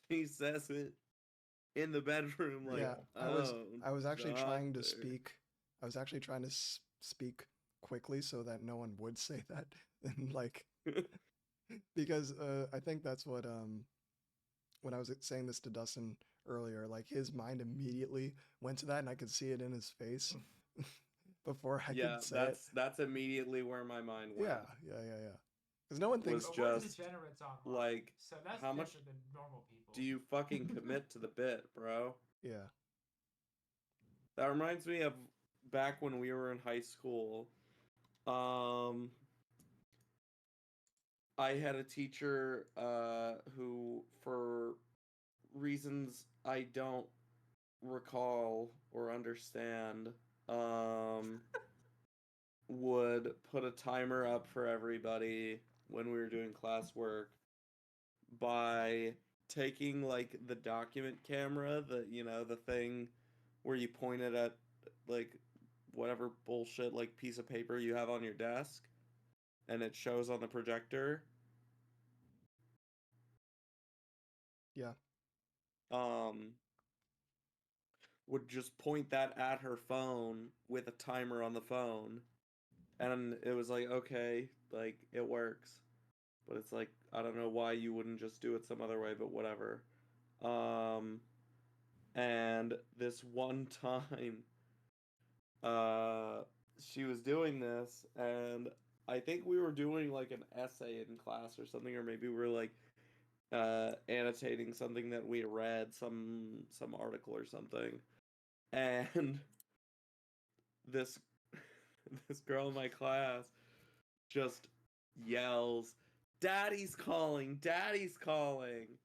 he says it in the bedroom? Like, Yeah, oh, I was actually trying to doctor." speak. I was actually trying to speak quickly so that no one would say that, and like because I think that's what when I was saying this to Dustin earlier, like his mind immediately went to that, and I could see it in his face before I Yeah, could say it. that's immediately where my mind went. Yeah. Because no one thinks. Was But we're just, degenerates online, like, so that's how different much than normal people. do you fucking commit to the bit, bro? Yeah. That reminds me of back when we were in high school. Um, I had a teacher who, for reasons I don't recall or understand, would put a timer up for everybody when we were doing classwork by taking like the document camera, the thing where you point it at like whatever bullshit like piece of paper you have on your desk and it shows on the projector. Yeah. Um would just point that at her phone with a timer on the phone, and it was like, okay, like it works, but it's like I don't know why you wouldn't just do it some other way, but whatever. um and this one time uh she was doing this, and I think we were doing like an essay in class or something, or maybe we were like annotating something that we read, some article or something. and this this girl in my class just yells, "Daddy's calling! Daddy's calling!"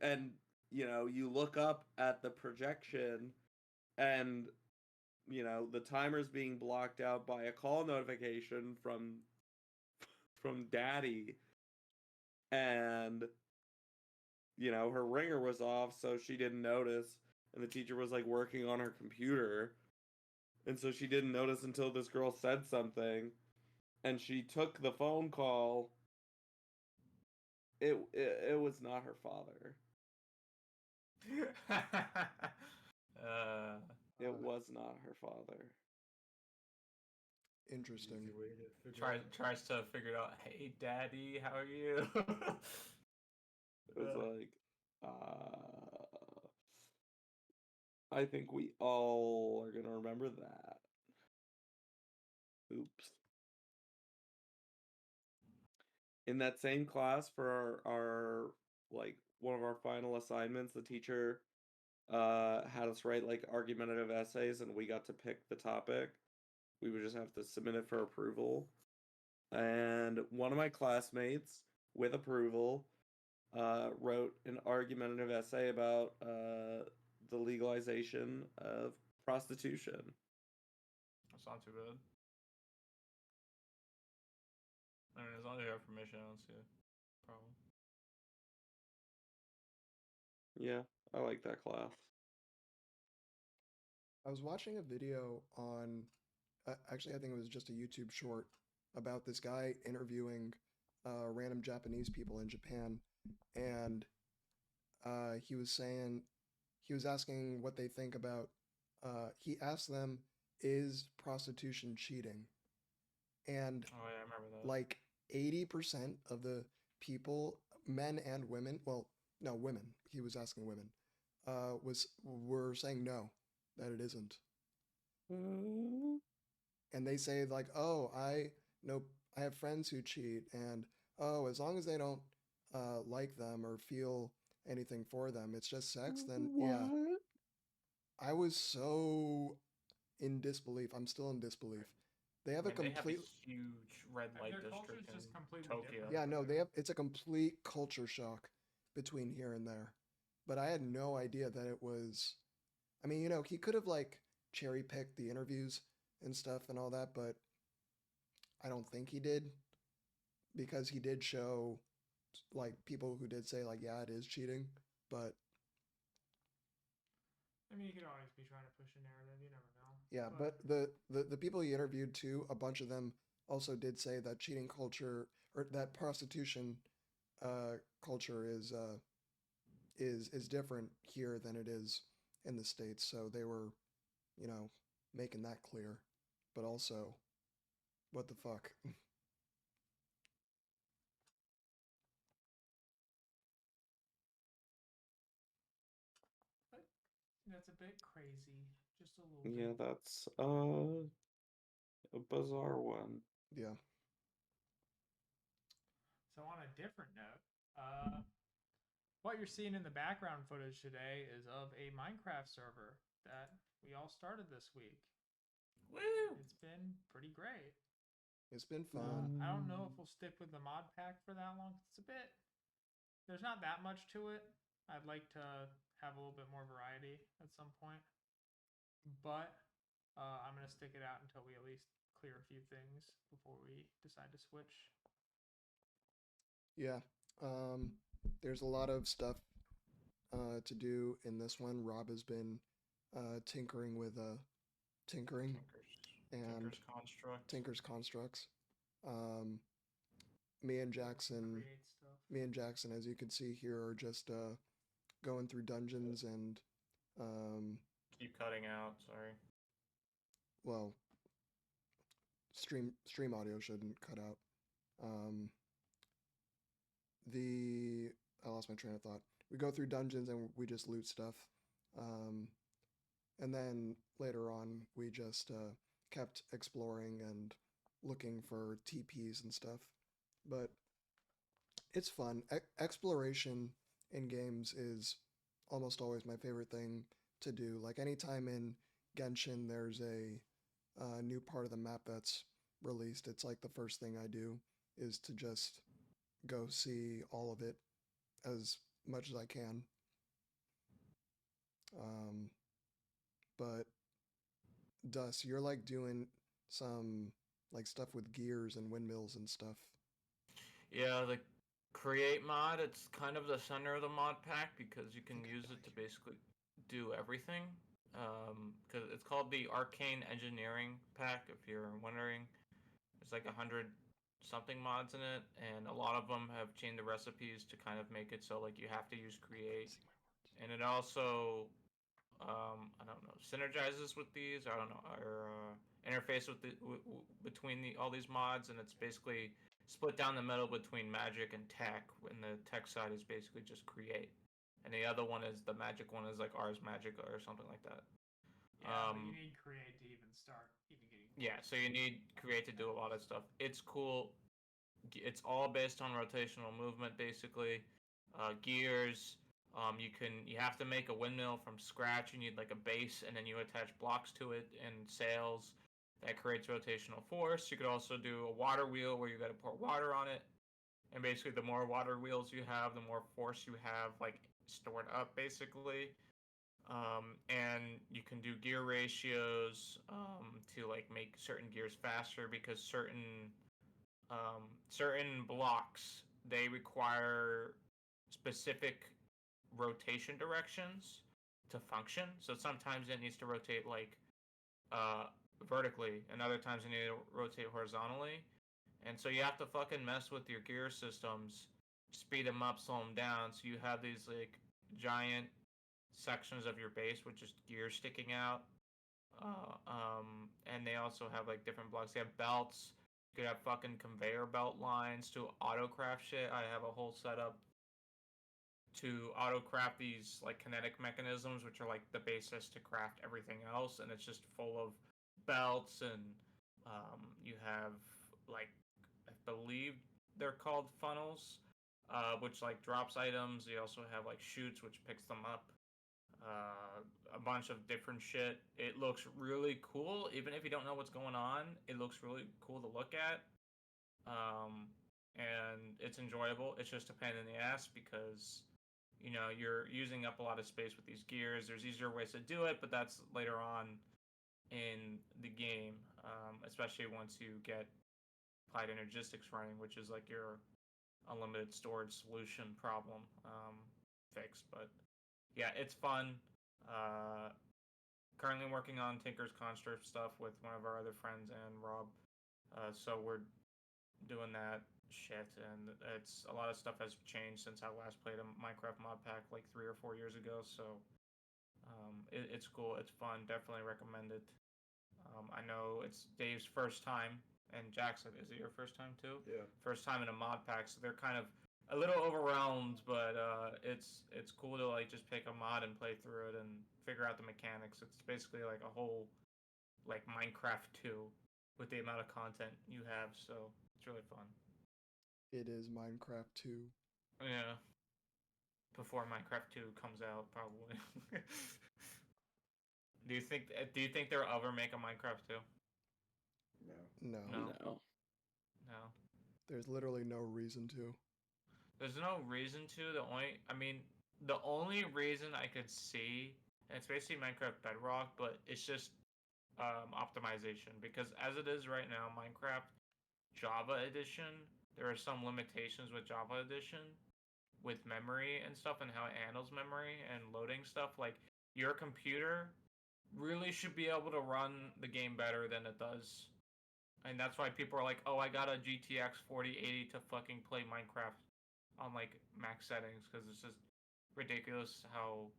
And you look up at the projection, and the timer's being blocked out by a call notification from Daddy, and her ringer was off, so she didn't notice, and the teacher was like working on her computer, and so she didn't notice until this girl said something, and she took the phone call. It was not her father. It was not her father. Interesting. Easy way to figure out. Tries to figure it out. Hey, Daddy, how are you? It was like, I think we all are gonna remember that. Oops. In that same class, for our like one of our final assignments, the teacher had us write like argumentative essays, and we got to pick the topic. We would just have to submit it for approval. And one of my classmates, with approval, wrote an argumentative essay about the legalization of prostitution. That's not too bad. I mean, as long as you have permission, I don't see a problem. Yeah, I like that class. I was watching a video on, actually, I think it was just a YouTube short about this guy interviewing random Japanese people in Japan, and he was asking what they think about. He asked them, "Is prostitution cheating?" And Oh yeah, I remember that. like 80% of the people, men and women, well, no, women. He was asking women, were saying no, that it isn't. And they say like, "Oh, I know I have friends who cheat, and oh, as long as they don't like them or feel anything for them, it's just sex." Then yeah, I was so in disbelief. I'm still in disbelief. They have a They have a complete huge red light Their culture district is just in completely Tokyo. different. yeah, no, it's a complete culture shock between here and there. But I had no idea that it was. I mean, he could have like cherry picked the interviews and stuff and all that, but I don't think he did, because he did show like people who did say like, yeah, it is cheating, but I mean, you could always be trying to push a narrative. You never know. yeah, but the people he interviewed too, a bunch of them also did say that cheating culture, or that prostitution culture is different here than it is in the States. So they were, making that clear. But also, what the fuck? But that's a bit crazy. Just a little Yeah, bit. that's a bizarre one. Yeah. So on a different note, what you're seeing in the background footage today is of a Minecraft server that we all started this week. Woo! It's been pretty great. It's been fun. I don't know if we'll stick with the mod pack for that long. There's not that much to it. I'd like to have a little bit more variety at some point. But I'm going to stick it out until we at least clear a few things before we decide to switch. Yeah. There's a lot of stuff to do in this one. Rob has been tinkering with tinkering and Tinker's constructs. Me and Jackson, as you can see here, are just going through dungeons and Keep cutting out. Sorry. well, stream audio shouldn't cut out. I lost my train of thought. We go through dungeons and we just loot stuff. And then later on, we just kept exploring and looking for TPs and stuff. But it's fun. Exploration in games is almost always my favorite thing to do. Like anytime in Genshin there's a new part of the map that's released, it's like the first thing I do is to just go see all of it as much as I can. But Dust, you're like doing some like stuff with gears and windmills and stuff. Yeah, the create mod, it's kind of the center of the mod pack because you can use it to basically do everything. Because it's called the Arcane Engineering pack, if you're wondering. There's like 100 something mods in it, and a lot of them have changed the recipes to kind of make it so like you have to use create. And it also, I don't know, synergizes with these. I don't know, or interface with between all these mods, and it's basically split down the middle between magic and tech. And the tech side is basically just create, and the other one is the magic one is like Ars Magica or something like that. Yeah, but you need create to even start even getting. Yeah, so you need create to do a lot of stuff. It's cool. It's all based on rotational movement, basically. Gears. You have to make a windmill from scratch. You need like a base, and then you attach blocks to it and sails. That creates rotational force. You could also do a water wheel where you got to pour water on it, and basically the more water wheels you have, the more force you have like stored up, basically. And you can do gear ratios to like make certain gears faster because certain blocks they require specific rotation directions to function. So sometimes it needs to rotate like vertically, and other times it needs to rotate horizontally. And so you have to fucking mess with your gear systems, speed them up, slow them down. So you have these like giant sections of your base with just gears sticking out. And they also have like different blocks. They have belts. You could have fucking conveyor belt lines to autocraft shit. I have a whole setup to autocraft these like kinetic mechanisms, which are like the basis to craft everything else, and it's just full of belts and you have like I believe they're called funnels, which like drops items. You also have like chutes, which picks them up. A bunch of different shit. It looks really cool, even if you don't know what's going on. It looks really cool to look at, and it's enjoyable. It's just a pain in the ass because you're using up a lot of space with these gears. There's easier ways to do it, but that's later on in the game, especially once you get applied energistics running, which is like your unlimited storage solution problem fixed. But yeah, it's fun. Currently working on Tinker's Construct stuff with one of our other friends and Rob. So we're doing that shit, and it's a lot of stuff has changed since I last played a Minecraft mod pack like 3 or 4 years ago. So it's cool. It's fun. Definitely recommend it. I know it's Dave's first time, and Jackson, is it your first time too? Yeah. First time in a mod pack, so they're kind of a little overwhelmed, but it's cool to like just pick a mod and play through it and figure out the mechanics. It's basically like a whole like Minecraft 2 with the amount of content you have, so it's really fun. It is Minecraft 2. Yeah. Before Minecraft 2 comes out, probably. Do you think they'll ever make a Minecraft 2? No. No. No. There's literally no reason to. There's no reason to. The only reason I could see, and it's basically Minecraft Bedrock, but it's just optimization. Because as it is right now, Minecraft Java Edition, there are some limitations with Java Edition with memory and stuff and how it handles memory and loading stuff. Like, your computer really should be able to run the game better than it does. And that's why people are like, oh, I got a GTX 4080 to fucking play Minecraft on like max settings, because it's just ridiculous how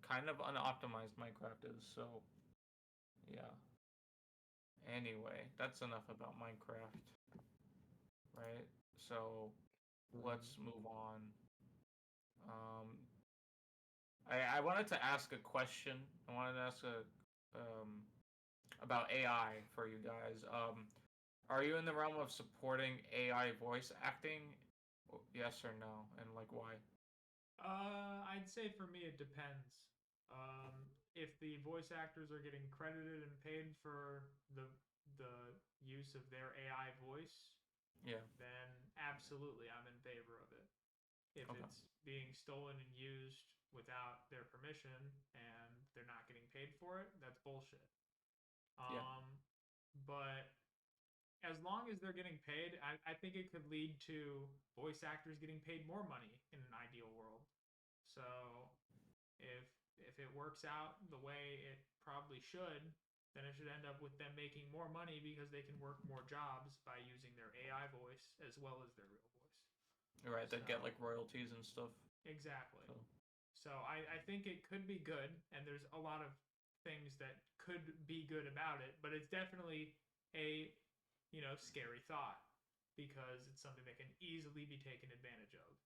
kind of unoptimized Minecraft is. So yeah. Anyway, that's enough about Minecraft. Right? So let's move on. I wanted to ask a question. I wanted to ask about AI for you guys. Are you in the realm of supporting AI voice acting? Yes or no, and like why? I'd say for me it depends. If the voice actors are getting credited and paid for the use of their AI voice, Yeah. then absolutely I'm in favor of it. If Okay. it's being stolen and used without their permission and they're not getting paid for it, that's bullshit. Yeah. But as long as they're getting paid, I think it could lead to voice actors getting paid more money in an ideal world. So if if it works out the way it probably should, then it should end up with them making more money because they can work more jobs by using their AI voice as well as their real voice. Right. They'd get So- like royalties and stuff. Exactly. So. So I think it could be good, and there's a lot of things that could be good about it, but it's definitely a scary thought because it's something that can easily be taken advantage of.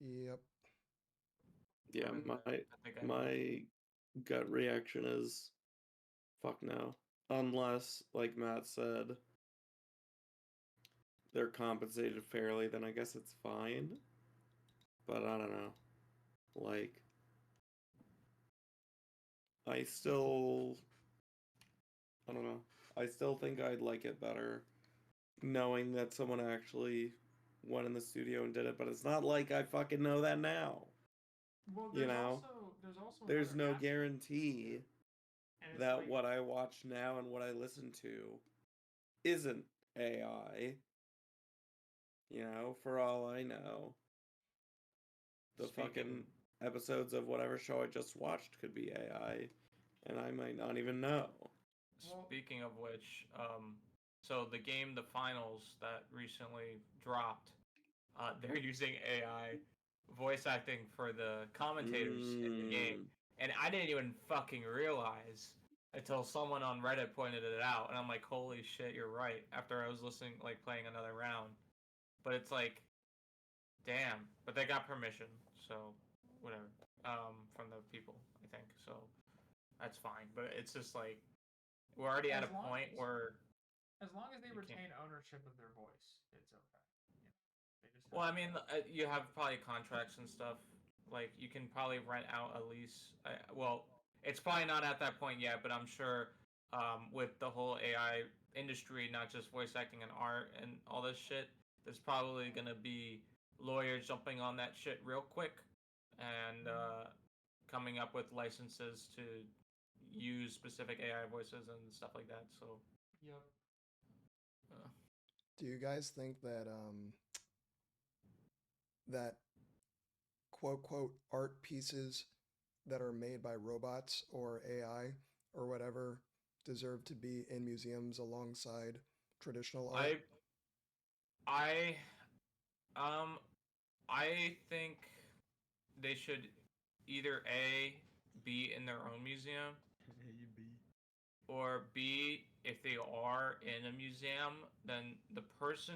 Yep. Yeah, I think I my gut reaction is fuck no. Unless, like Matt said, they're compensated fairly, then I guess it's fine. But I don't know. Like, I still. I don't know. I still think I'd like it better knowing that someone actually went in the studio and did it, but it's not like I fucking know that now. Well, You know, there's also there's another no aspect, guarantee and it's that like, what I watch now and what I listen to isn't AI. You know, for all I know, the fucking episodes of whatever show I just watched could be AI, and I might not even know. Speaking of which, so the game, the finals that recently dropped, they're using AI voice acting for the commentators in the game, and I didn't even fucking realize until someone on Reddit pointed it out, and I'm like, holy shit, you're right. After I was listening, like playing another round, but it's like, damn. But they got permission, so whatever. From the people, I think. So that's fine. But it's just like we're already at a point where as long as they you can't- retain ownership of their voice, it's okay. They just Well, have I mean, you have probably contracts and stuff. Like you can probably rent out a lease. Well, it's probably not at that point yet, but I'm sure with the whole AI industry, not just voice acting and art and all this shit, there's probably gonna be lawyers jumping on that shit real quick and coming up with licenses to use specific AI voices and stuff like that. So, Yep. Do you guys think that that quote quote art pieces that are made by robots or AI or whatever deserve to be in museums alongside traditional art? I I think they should either A, be in their own museum, or B, if they are in a museum, then the person,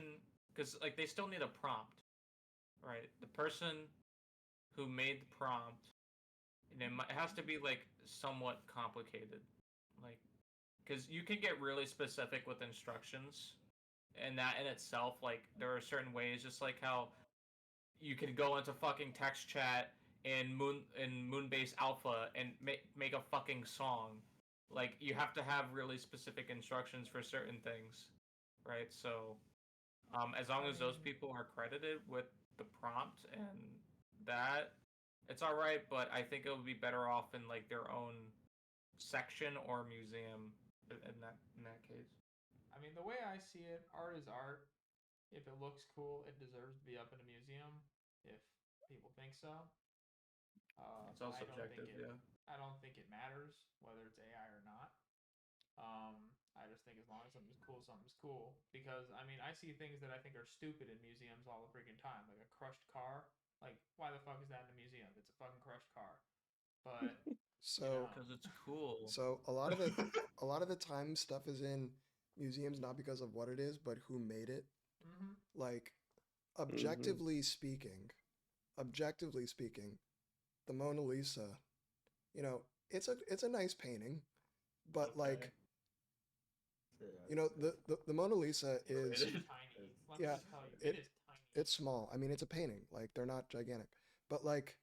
because like they still need a prompt, right? The person who made the prompt, and it has to be like somewhat complicated, like because you can get really specific with instructions, and that in itself, like there are certain ways, just like how you could go into fucking text chat in Moonbase Alpha and make a fucking song. Like you have to have really specific instructions for certain things, right? So, as long as those people are credited with the prompt and that, it's all right. But I think it would be better off in like their own section or museum in that case. I mean, the way I see it, art is art. If it looks cool, it deserves to be up in a museum. If people think so, It's all subjective, yeah. I don't think it matters whether it's AI or not. I just think as long as something's cool, something's cool. Because I mean, I see things that I think are stupid in museums all the freaking time, like a crushed car. Like, why the fuck is that in a museum? It's a fucking crushed car. But So Because it's cool. so a lot of the time stuff is in museums not because of what it is, but who made it. mm-hmm. Like Mm-hmm. objectively speaking, the Mona Lisa, it's a nice painting, but like the Mona Lisa is tiny. Let me yeah, just tell you, it is tiny. it's small. I mean, it's a painting. Like they're not gigantic, but like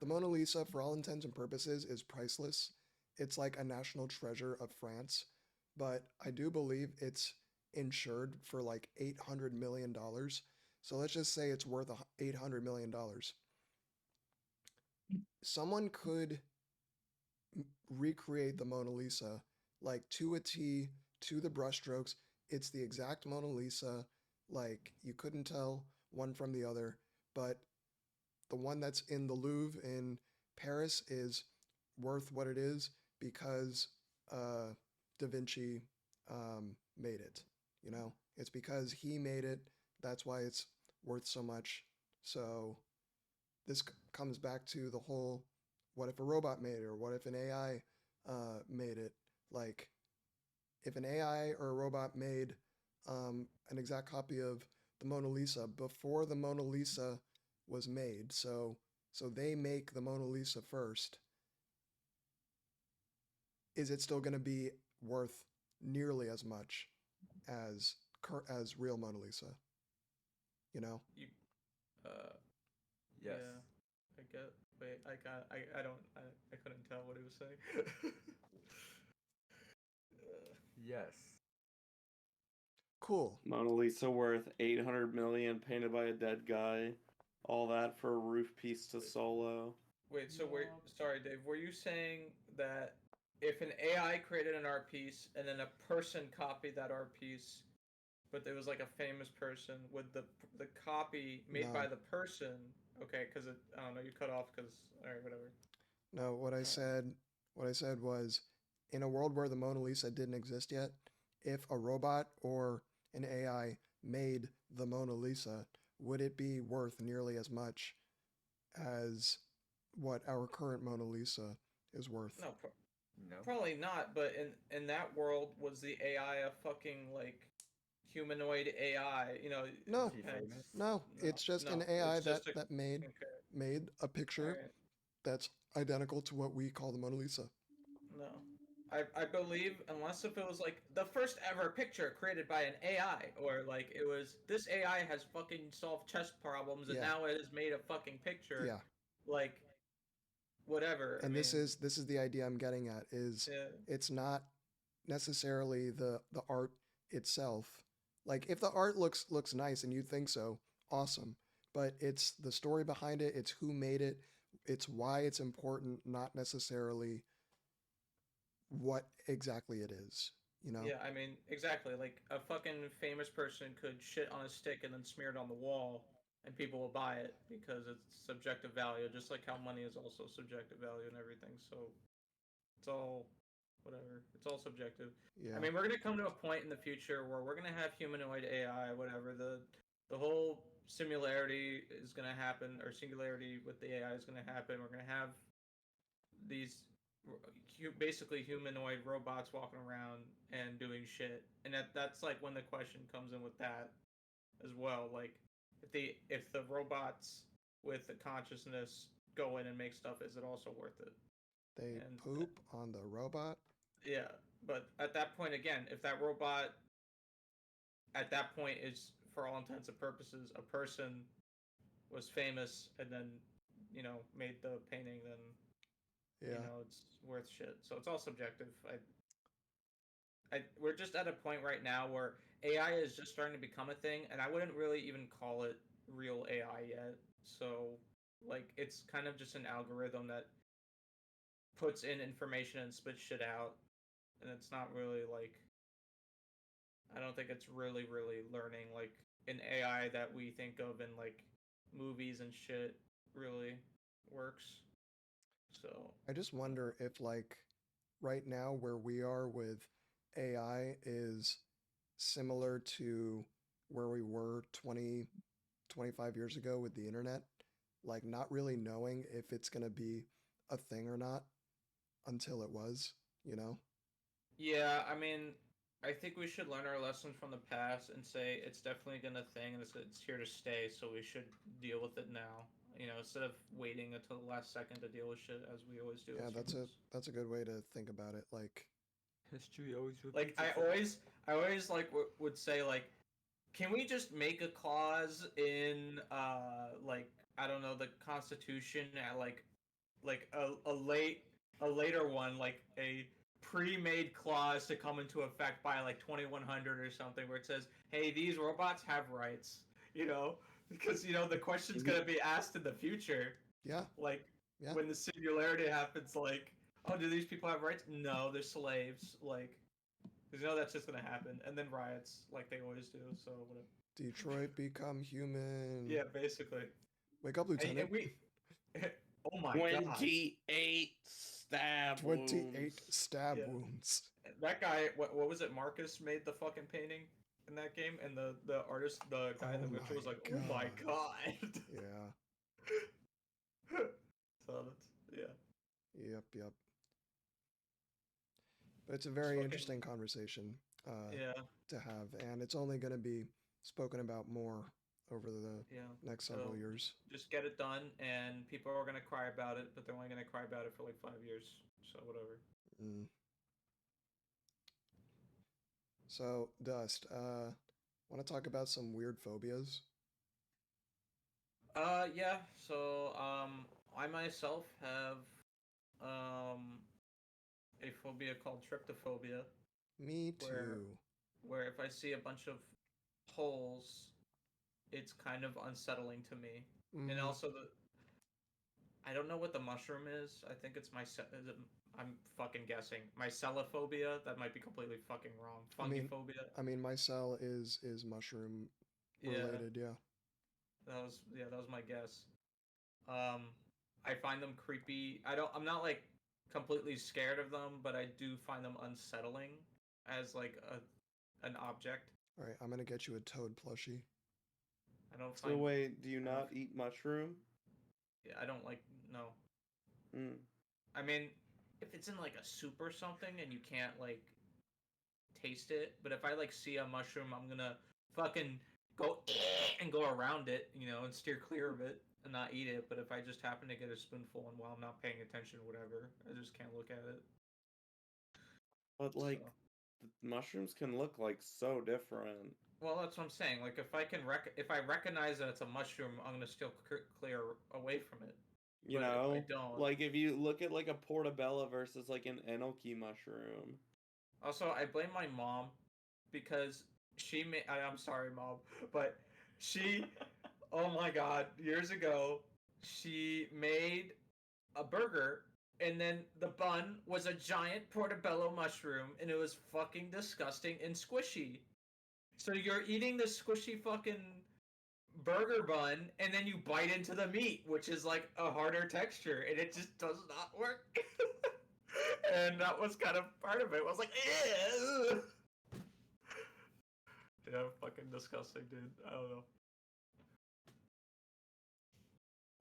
the Mona Lisa, for all intents and purposes, is priceless. It's like a national treasure of France, but I do believe it's insured for like $800 million. So let's just say it's worth $800 million. Someone could recreate the Mona Lisa like to a T, to the brushstrokes. It's the exact Mona Lisa. Like you couldn't tell one from the other, but the one that's in the Louvre in Paris is worth what it is because Da Vinci made it. You know, it's because he made it. That's why it's worth so much. So this comes back to the whole: what if a robot made it, or what if an AI made it? Like, if an AI or a robot made an exact copy of the Mona Lisa before the Mona Lisa was made, so they make the Mona Lisa first, is it still going to be worth nearly as much as real Mona Lisa? You know? You, Yes. yeah, I get. Wait, I don't. I couldn't tell what he was saying. Yes. Cool. Mona Lisa worth 800 million, painted by a dead guy. All that for a roof piece to Solo. Wait, so sorry, Dave. Were you saying that if an AI created an art piece and then a person copied that art piece, but there was like a famous person, would the copy made No. by the person? Okay, because I don't know. You cut off because all right, whatever. No, what I said was, in a world where the Mona Lisa didn't exist yet, if a robot or an AI made the Mona Lisa, would it be worth nearly as much as what our current Mona Lisa is worth? No, No. probably not. But in that world, was the AI a fucking like humanoid AI? You know? No. Is he famous? No, it's just an AI it's just that made okay. a picture Alright. that's identical to what we call the Mona Lisa. No. I believe, unless if it was like the first ever picture created by an AI, or like it was this AI has fucking solved chess problems and Yeah. now it has made a fucking picture. Yeah. Like, whatever. And I this mean, is the idea I'm getting at, is yeah. it's not necessarily the art itself. Like, if the art looks nice and you think so, awesome. But it's the story behind it, it's who made it, it's why it's important, not necessarily what exactly it is, you know? Yeah, I mean, exactly. Like a fucking famous person could shit on a stick and then smear it on the wall, and people will buy it because it's subjective value, just like how money is also subjective value and everything. So it's all whatever. It's all subjective. Yeah. I mean, we're gonna come to a point in the future where we're gonna have humanoid AI, whatever. The whole similarity is gonna happen, or singularity with the AI is gonna happen. We're gonna have these basically humanoid robots walking around and doing shit, and that's like when the question comes in with that as well. Like, if the robots with the consciousness go in and make stuff, is it also worth it? They And poop on the robot. yeah, but at that point again, if that robot at that point is, for all intents and purposes, a person was famous and then made the painting, then Yeah. it's worth shit. So it's all subjective. We're just at a point right now where AI is just starting to become a thing, and I wouldn't really even call it real AI yet. So, like, it's kind of just an algorithm that puts in information and spits shit out, and it's not really like, I don't think it's really learning like an AI that we think of in like movies and shit really works. So I just wonder if, like, right now where we are with AI is similar to where we were 20, 25 years ago with the internet, like not really knowing if it's going to be a thing or not until it was, you know? yeah, I mean, I think we should learn our lessons from the past and say it's definitely gonna thing and it's here to stay. So we should deal with it now. Instead of waiting until the last second to deal with shit as we always do. Yeah, as that's humans. that's a good way to think about it. Like, History always Like repeats I always like would say like, can we just make a clause in like I don't know, the Constitution at like like a later one, like a pre-made clause to come into effect by like 2100 or something, where it says, "Hey, these robots have rights," because the question's gonna be asked in the future, Yeah. like Yeah. when the singularity happens, like, "Oh, do these people have rights?" No, they're slaves, like. Because that's just gonna happen, and then riots, like they always do. So whatever. Detroit become human. Yeah, basically. Wake up, Lieutenant. And we. Oh my god. 28 stab 28 wounds. stab Yeah. wounds. That guy, what was it? Marcus made the fucking painting in that game, and the artist, the guy in the Oh picture was my like, "Oh my god." Yeah. So that's Yep. But it's a very fucking- interesting conversation yeah, to have, and it's only going to be spoken about more over the yeah. next several So, years. Just get it done, and people are gonna cry about it, but they're only gonna cry about it for like 5 years. So whatever. Mm. So, Dust, want to talk about some weird phobias? Yeah. So, I myself have, a phobia called tryptophobia, Me Where- too. where if I see a bunch of holes, it's kind of unsettling to me. And Mhm. also I don't know what the mushroom is. I think it's I'm fucking guessing. Mycelophobia. That might be completely fucking wrong. I mean- Fungiphobia. I mean, my cell is mushroom related. Yeah. That was my guess. I find them creepy. I'm not like completely scared of them, but I do find them unsettling as like an object. All right, I'm gonna get you a toad plushie. I don't So find wait, do you I don't- not eat mushroom? yeah, I don't like no. Mm. I mean, if it's in like a soup or something and you can't like taste it, but if I like see a mushroom, I'm gonna fucking go and go around it, and steer clear of it and not eat it. But if I just happen to get a spoonful and while I'm not paying attention, whatever, I just can't look at it. But like, So- mushrooms can look like so different. Well, that's what I'm saying. Like if I recognize that it's a mushroom, I'm gonna still clear away from it. You But if I know, don't- like if you look at like a portobello versus like an enoki mushroom. Also, I blame my mom because she made. I'm sorry, mom, but she. Oh my god! Years ago, she made a burger, and then the bun was a giant portobello mushroom, and it was fucking disgusting and squishy. So you're eating this squishy fucking burger bun, and then you bite into the meat, which is like a harder texture, and it just does not work. And that was kind of part of it. I was like, ew. Yeah, fucking disgusting, dude. I don't know.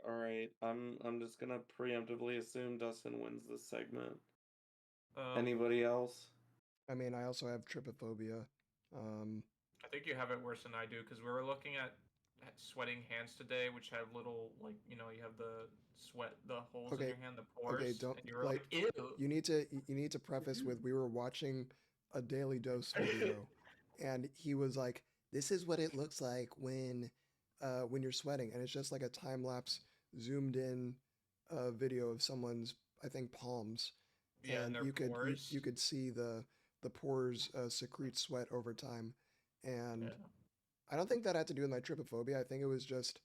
All right, I'm just gonna preemptively assume Dustin wins this segment. Anybody else? I mean, I also have trypophobia. I think you have it worse than I do because we were looking at sweating hands today, which have little you have the sweat, the holes in Okay, your hand, the pores. okay, don't- and you were like, ew. You need to preface with we were watching a Daily Dose video, and he was like, "This is what it looks like when you're sweating," and it's just like a time lapse zoomed in video of someone's, I think, palms, Yeah, and and their you pores. could see the pores secrete sweat over time, and Yeah. I don't think that had to do with my trypophobia. I think it was just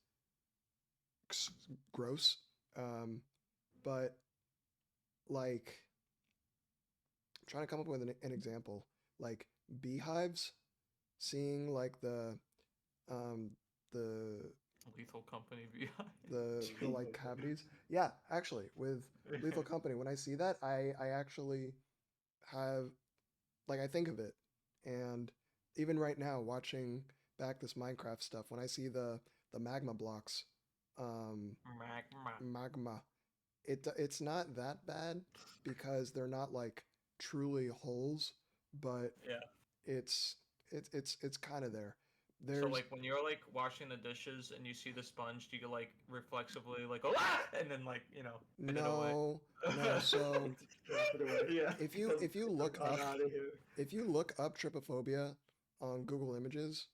gross. But like, I'm trying to come up with an example, like beehives, seeing like the Lethal Company behind. the like cavities. Yeah, actually, with Lethal Company, when I see that, I actually have, like, I think of it, and even right now, watching back this Minecraft stuff, when I see the magma blocks, magma, it's not that bad because they're not like truly holes, but Yeah. it's kind of there. So There's like when you're like washing the dishes and you see the sponge, do you like reflexively like go ah! And then like put it away? no. So Yeah. if you look I'm up outta here. if you look up trypophobia on Google Images,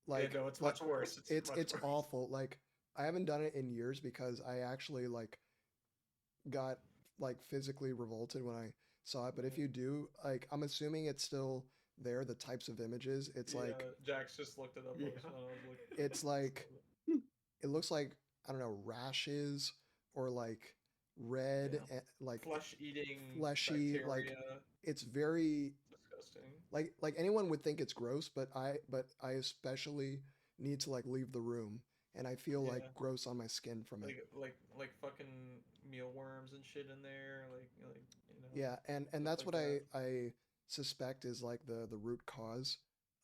like, yeah, no, it's much worse. it's much worse. awful. Like, I haven't done it in years because I actually like got like physically revolted when I saw it, but if you do, like, I'm assuming it's still there, the types of images. It's like Jax just looked it up. Yeah. When I was looking. it's like it looks like, I don't know, rashes or like red, like flesh-eating fleshy, bacteria. like it's very Disgusting. like anyone would think it's gross, but I especially need to like leave the room, and I feel like Yeah. gross on my skin from it. Like fucking mealworms and shit in there. Like you know. Yeah, and stuff that's like what that. I suspect is like the root cause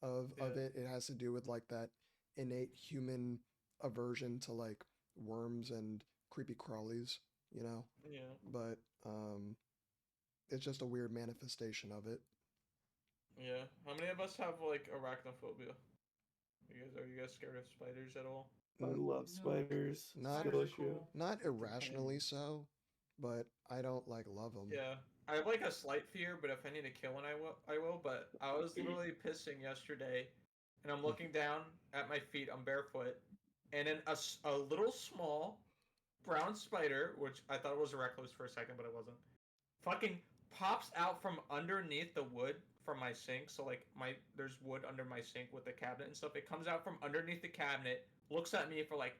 of Yeah. it. It has to do with like that innate human aversion to like worms and creepy crawlies, you know. Yeah. But it's just a weird manifestation of it. Yeah. How many of us have like arachnophobia? Are you guys scared of spiders at all? I love spiders. Not- Skill Spiders are issue. cool. Not irrationally so, but I don't like love them. Yeah. I have like a slight fear, but if I need to kill one, I will. But I was literally pissing yesterday, and I'm looking down at my feet. I'm barefoot, and then a little small brown spider, which I thought was a recluse for a second, but it wasn't, fucking pops out from underneath the wood from my sink. So like there's wood under my sink with the cabinet and stuff. It comes out from underneath the cabinet, looks at me for like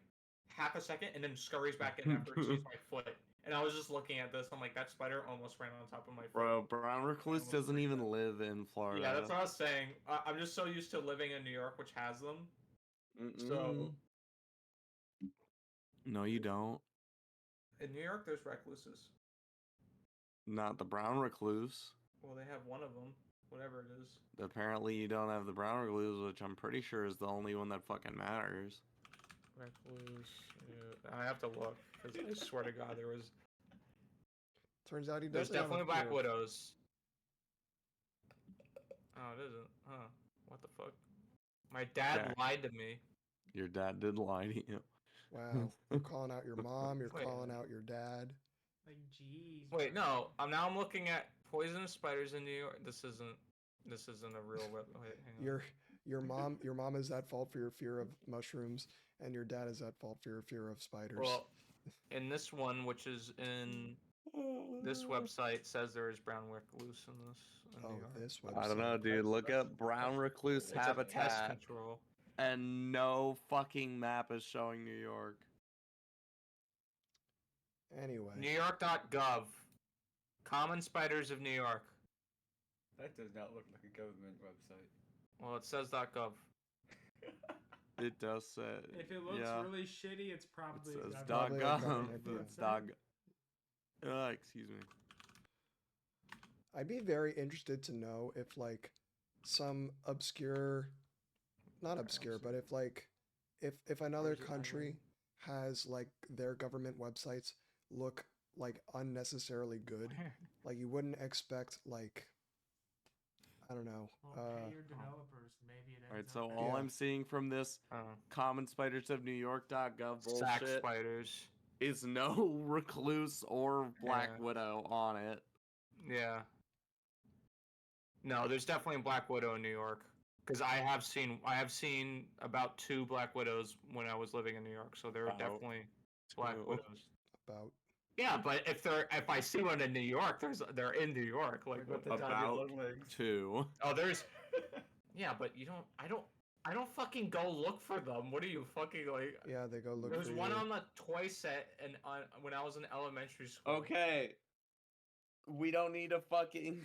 half a second, and then scurries back in after it sees my foot. And I was just looking at this. I'm like, that spider almost ran on top of my foot. Bro, brown recluse Almost doesn't freaked even out. live in Florida. Yeah, that's what I was saying. I'm just so used to living in New York, which has them. So No, you don't. in New York, there's recluses. Not the brown recluse. Well, they have one of them, whatever it is. Apparently, you don't have the brown recluse, which I'm pretty sure is the only one that fucking matters. Recluse. Yeah, I have to look because I swear to God, Turns out he there's doesn't have a definitely black fear. widows. Oh, it isn't. Huh? What the fuck? My dad Okay. lied to me. Your dad did lie to you. Wow, you're calling out your mom. You're Wait. calling out your dad. Like, jeez. Wait, bro. no. Now I'm looking at poisonous spiders in New York. This isn't a real web. Wait, hang on. Your mom is at fault for your fear of mushrooms, and your dad is at fault for your fear of spiders. Well, in this one, which is in this website, says there is brown recluse in this. In oh, New York. this website. I don't know, dude. Look up brown recluse It's a pest habitat, control. and no fucking map is showing New York. Anyway, NewYork.gov. Common spiders of New York. That does not look like a government website. Well, it says .gov. It does say. If it looks yeah, really shitty, it's it probably says government. Probably a dog government, yeah. It's dog. Excuse me. I'd be very interested to know if like some obscure, not obscure, but if like if another Where's it country has like their government websites look like unnecessarily good, like you wouldn't expect like, I don't know. Well, pay your developers. Maybe it ends Alright, up so better. all Yeah. I'm seeing from this common spiders of New York.gov Sack bullshit spiders. is no recluse or black Yeah. widow on it. Yeah. No, there's definitely a black widow in New York. Because I have seen about 2 black widows when I was living in New York. So there are About definitely black 2. widows. About Yeah, but if I see one in New York, they're in New York. Like What what the the- tiny about long legs? 2. Oh, there's yeah, but I don't fucking go look for them. What are you fucking like? yeah, they go look There was for one you. on the toy set and when I was in elementary school. Okay. We don't need to fucking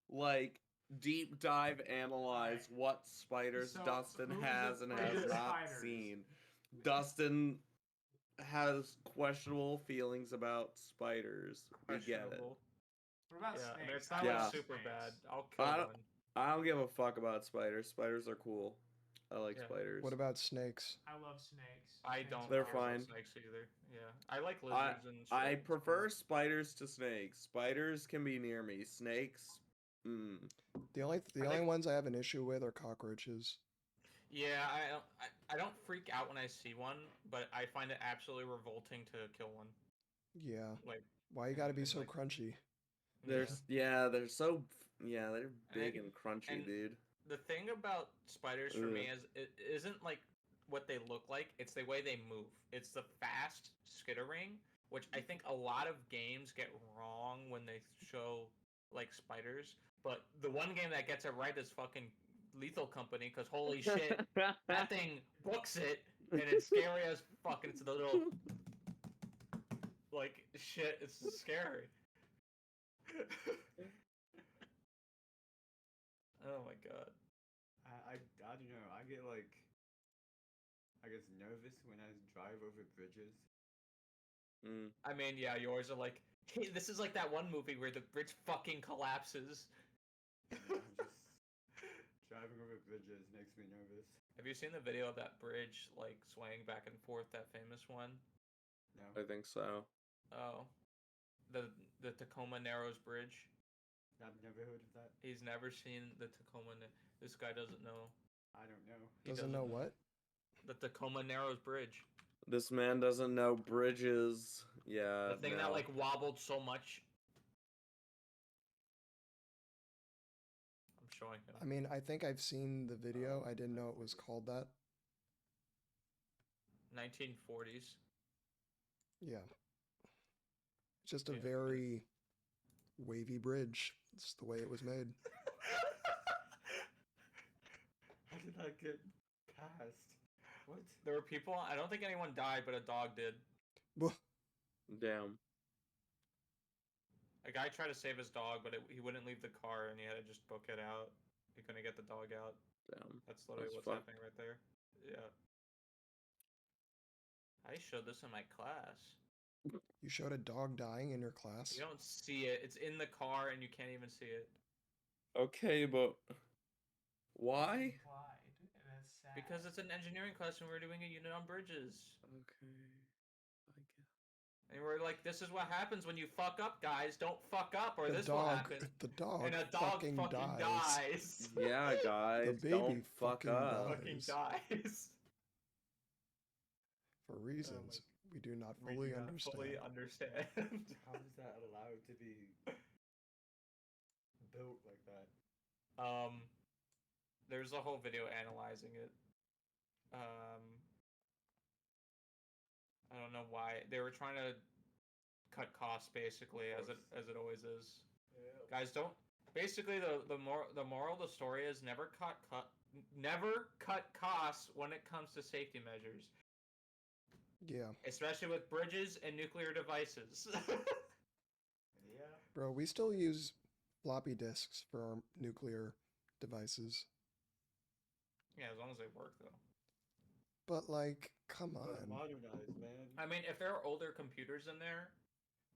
like deep dive analyze what spiders So, Dustin who's has and afraid has of not spiders? seen. Dustin has questionable feelings about spiders. We get it. Questionable. What about Yeah, snakes? and it's not Yeah. like super bad. I'll kill I don't- one. I don't give a fuck about spiders. Spiders are cool. I like Yeah. spiders. What about snakes? I love snakes. I Snakes don't. are They're care about fine. Snakes either. Yeah, I like lizards and. I shit, prefer but- spiders to snakes. Spiders can be near me. Snakes, The only I only think- ones I have an issue with are cockroaches. Yeah, I don't freak out when I see one, but I find it absolutely revolting to kill one. Yeah. Like, Why you gotta be and, so like- crunchy? They're they're so they're big I- and crunchy, and- dude. The thing about spiders for me is it isn't like what they look like; it's the way they move. It's the fast skittering, which I think a lot of games get wrong when they show like spiders. But the one game that gets it right is fucking Lethal Company, because holy shit, that thing books it, and it's scary as fuck. It's the little like shit. It's scary. Oh my god. I don't know. I get like, I guess nervous when I drive over bridges. I mean, yeah, yours are like, hey, this is like that one movie where the bridge fucking collapses. Just driving over bridges makes me nervous. Have you seen the video of that bridge like swaying back and forth? That famous one. No. I think so. Oh, the Tacoma Narrows Bridge. I've never heard of that. He's never seen the Tacoma. This guy doesn't know. I don't know. He Doesn't know what? The Tacoma Narrows Bridge. This man doesn't know bridges. Yeah. The thing that like wobbled so much. I'm showing him. I mean, I think I've seen the video. I didn't know it was called that. 1940s. Yeah. It's just a Yeah. very wavy bridge. It's the way it was made. How did I get past? What? There were people. I don't think anyone died, but a dog did. Well, Damn. A guy tried to save his dog, but he wouldn't leave the car, and he had to just book it out. He couldn't get the dog out. Damn. That's literally That's what's fucked. happening right there. Yeah. I showed this in my class. you showed a dog dying in your class? You don't see it. It's in the car, and you can't even see it. Okay, but why? Implied, and it's sad. Because it's an engineering class, and we're doing a unit on bridges. Okay. I guess. And we're like, this is what happens when you fuck up, guys. Don't fuck up, or The this will dog, happen. the dog, And a dog fucking dies. dies. Yeah, guys. baby don't fuck fucking up. Fucking dies. For reasons we do not We fully do not understand. fully understand. How is that allowed to be built like that? There's a whole video analyzing it. I don't know why they were trying to cut costs, basically, as it always is. Yeah. Guys, don't. Basically, the moral of the story is never cut costs when it comes to safety measures, Yeah, especially with bridges and nuclear devices. Yeah. bro, we still use floppy disks for our nuclear devices. Yeah, as long as they work, though. But like, come But on. modernized, man. I mean, if there are older computers in there,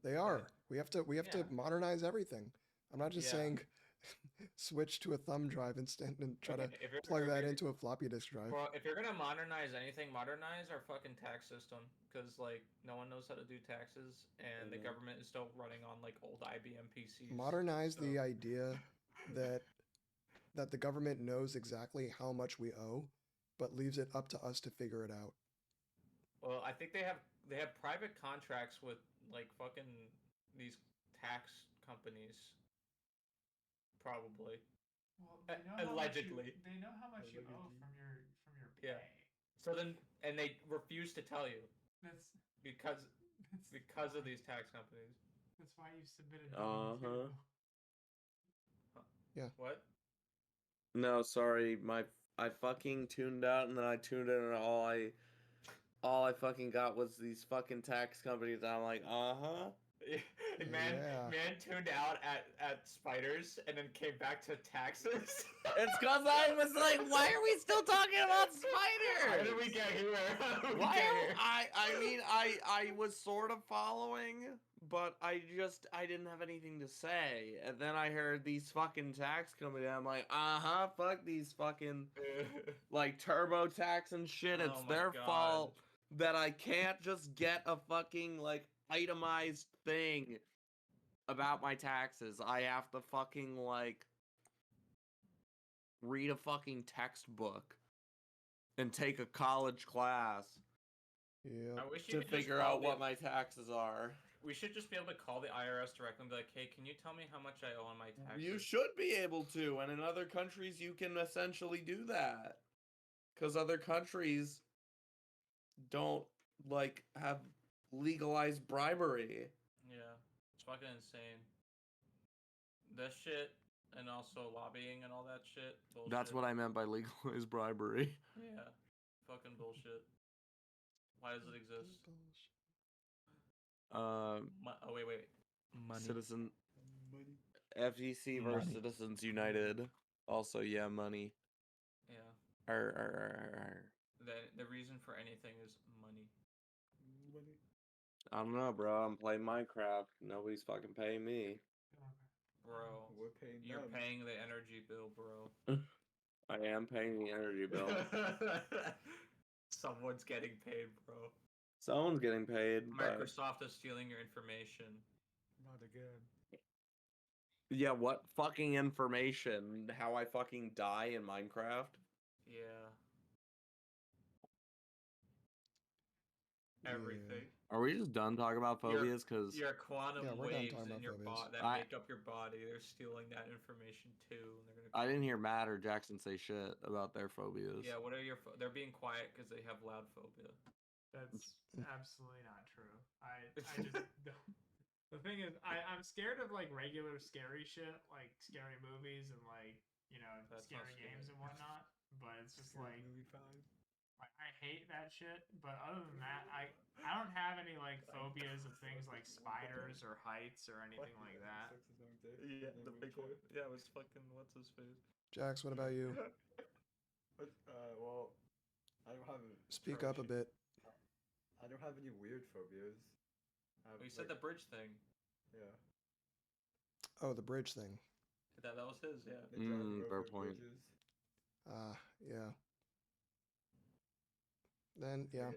They are. We have to Yeah. modernize everything. I'm not just Yeah. saying switch to a thumb drive instead and try to okay, if you're- plug if that you're- into a floppy disk drive. Well, if you're gonna modernize anything, modernize our fucking tax system, because like no one knows how to do taxes, and the Mhm. government is still running on like old IBM PCs. Modernize the so- idea that the government knows exactly how much we owe, but leaves it up to us to figure it out. Well, I think they have private contracts with like fucking these tax companies. Probably. Well, they know how much allegedly. they know how much you owe Allegedly. from your pay. Yeah. So then, and they refuse to tell you That's because that's of these tax companies. That's why you submitted. Uh-huh. What? No, sorry. I fucking tuned out and then I tuned in and all I fucking got was these fucking tax companies. And I'm like, uh-huh. Man Yeah. tuned out at spiders and then came back to taxes. It's cause I was like, why are we still talking about How spiders? did we get here? How did we Why get are, here? I mean I was sort of following, but I didn't have anything to say. And then I heard these fucking tax coming in. I'm like, uh-huh, fuck these fucking like TurboTax and shit. It's Oh my their God. fault that I can't just get a fucking like itemized thing about my taxes. I have to fucking like read a fucking textbook and take a college class Yeah. I wish you to could just figure call out what my taxes are. We should just be able to call the IRS directly and be like, hey, can you tell me how much I owe on my taxes? You should be able to, and in other countries you can essentially do that. Because other countries don't like have legalize bribery. Yeah, it's fucking insane. That shit, and also lobbying and all that shit. Bullshit. That's what I meant by legalize bribery. Yeah, fucking bullshit. Why does it exist? Oh wait. Money. Citizen Money. FEC versus Money. Citizens United. Also, yeah, money. Yeah. Arr. The reason for anything is money. Money. I don't know, bro. I'm playing Minecraft. Nobody's fucking paying me. Bro, We're paying you're them. paying the energy bill, bro. I am paying the energy bill. Someone's getting paid, bro. Someone's getting paid. But... Microsoft is stealing your information. Not again. Yeah, what fucking information? How I fucking die in Minecraft? Yeah. Yeah. Everything. Are we just done talking about phobias? Because Your quantum Yeah, we're done waves talking in about your phobias. body that make up your body, they're stealing that information too. And they're gonna. I didn't hear Matt or Jackson say shit about their phobias. Yeah, what are your? They're being quiet because they have loud phobia. That's absolutely not true. I just don't. The thing is, I'm scared of like regular scary shit, like scary movies and like That's not scary games scary. and whatnot. But it's just Scary like movie 5. I hate that shit. But other than that, I don't have any like phobias of things like spiders or heights or anything like that. Yeah, the big one. Yeah, it was fucking what's his face. Jax, what about you? Well, I don't have. Speak up a bit. I don't have any weird phobias. We said the bridge thing. Yeah. Oh, the bridge thing. That was his. Yeah. The driving fair over point. bridges. Yeah. Then yeah, I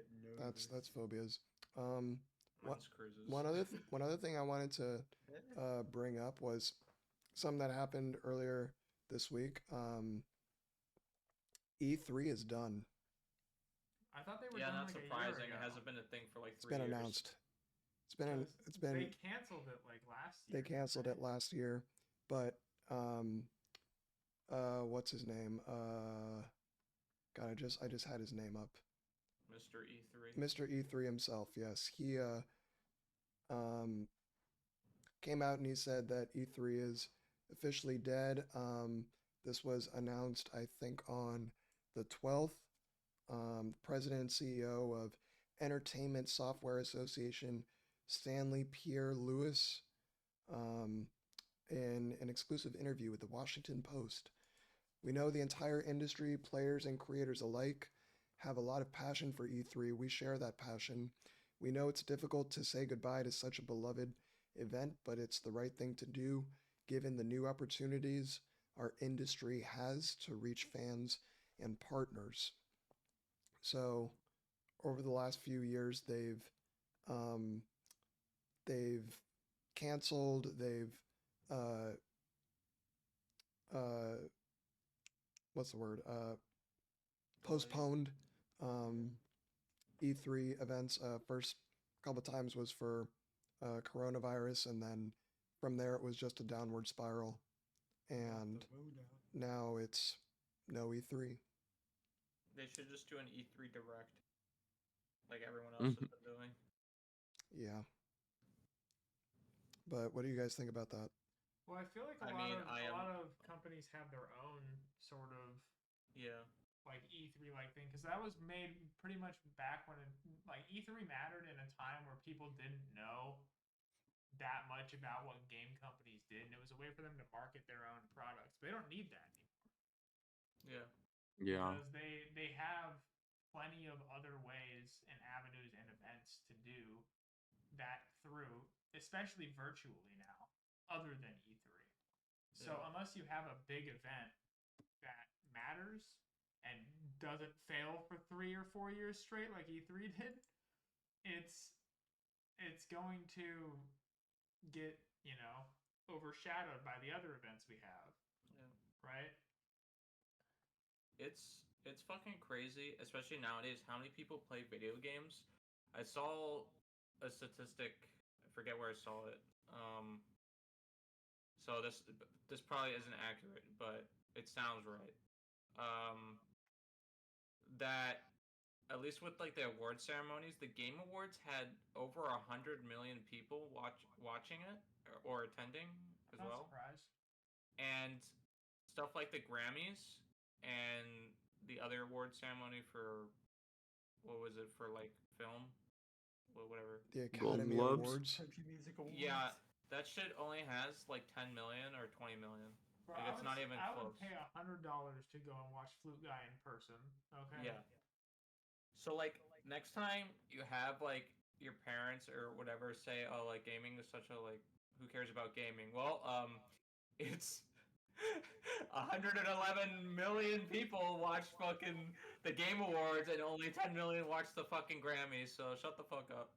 get that's phobias. Mine's cruises. One other thing I wanted to bring up was something that happened earlier this week. E3 is done. I thought they were Yeah, done not like surprising. a year It ago. hasn't been a thing for like It's 3 been years. announced. It's They been canceled it like last year. they canceled it last year, but what's his name? God, I just had his name up. Mr. E3. Mr. E3 himself, yes. He came out and he said that E3 is officially dead. This was announced, I think, on the 12th. President and CEO of Entertainment Software Association, Stanley Pierre Lewis, in an exclusive interview with the Washington Post. We know the entire industry, players and creators alike, have a lot of passion for E3. We share that passion. We know it's difficult to say goodbye to such a beloved event, but it's the right thing to do given the new opportunities our industry has to reach fans and partners. So over the last few years, they've canceled, they've what's the word? Postponed E3 events. First couple times was for coronavirus, and then from there it was just a downward spiral. And now it's no E3. They should just do an E3 Direct, like everyone else has been doing. Yeah. But what do you guys think about that? Well, I feel like a lot of companies have their own sort of like E3 like thing, because that was made pretty much back when like E3 mattered in a time where people didn't know that much about what game companies did, and it was a way for them to market their own products. They don't need that anymore. Yeah. Yeah. Because they have plenty of other ways and avenues and events to do that through, especially virtually now, other than E3. So unless you have a big event that matters and doesn't fail for 3 or 4 years straight like E3 did, it's going to get, overshadowed by the other events we have. Yeah. Right? It's fucking crazy, especially nowadays, how many people play video games. I saw a statistic, I forget where I saw it. So this probably isn't accurate, but it sounds right. That at least with like the award ceremonies, the Game Awards had over 100 million people watching it or attending as Not well, surprised. and stuff like the Grammys and the other award ceremony for what was it for like film, whatever. The Golden Academy Globes? Awards. Country Music Awards. Yeah, that shit only has like 10 million or 20 million. Bro, Like, it's not even I would close. pay $100 to go and watch Flute Guy in person. Okay. Yeah. So like next time you have like your parents or whatever say, "Oh, like gaming is such a like who cares about gaming?" Well, it's 111 million people watch fucking the Game Awards and only 10 million watch the fucking Grammys. So shut the fuck up.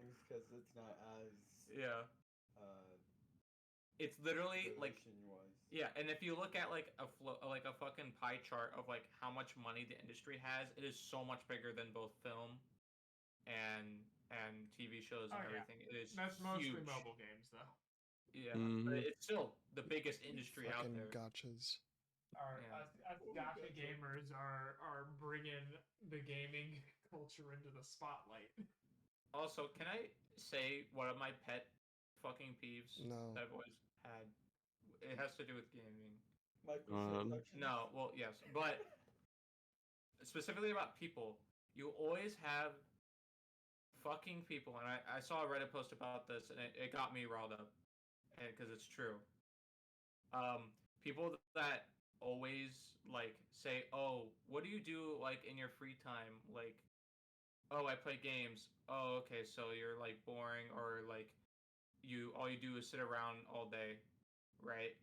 It's because it's not as Yeah. uh It's literally like relation-wise. yeah, and if you look at like like a fucking pie chart of like how much money the industry has, it is so much bigger than both film and TV shows and Oh, yeah. everything. It is That's mostly huge. mobile games, though. Yeah, Mhm. but it's still the biggest industry out Fucking there. gotchas. Us gacha gamers are bringing the gaming culture into the spotlight. Also, can I say one of my pet fucking peeves No. that I've always had? It has to do with gaming. Microtransactions. No, well, yes, but specifically about people, you always have fucking people, and I saw a Reddit post about this, and it got me riled up, because it's true. People that always like say, "Oh, what do you do like in your free time?" Like, "Oh, I play games." Oh, okay, so you're like boring, or like all you do is sit around all day, right?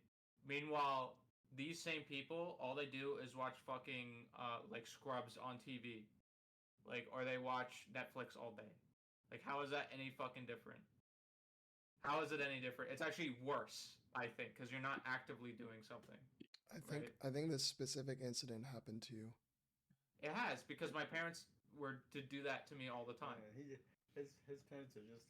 Meanwhile, these same people, all they do is watch fucking like Scrubs on TV, like, or they watch Netflix all day. Like, how is that any fucking different? How is it any different? It's actually worse, I think, because you're not actively doing something. I think this specific incident happened to you. It has, because my parents were to do that to me all the time. His parents are just.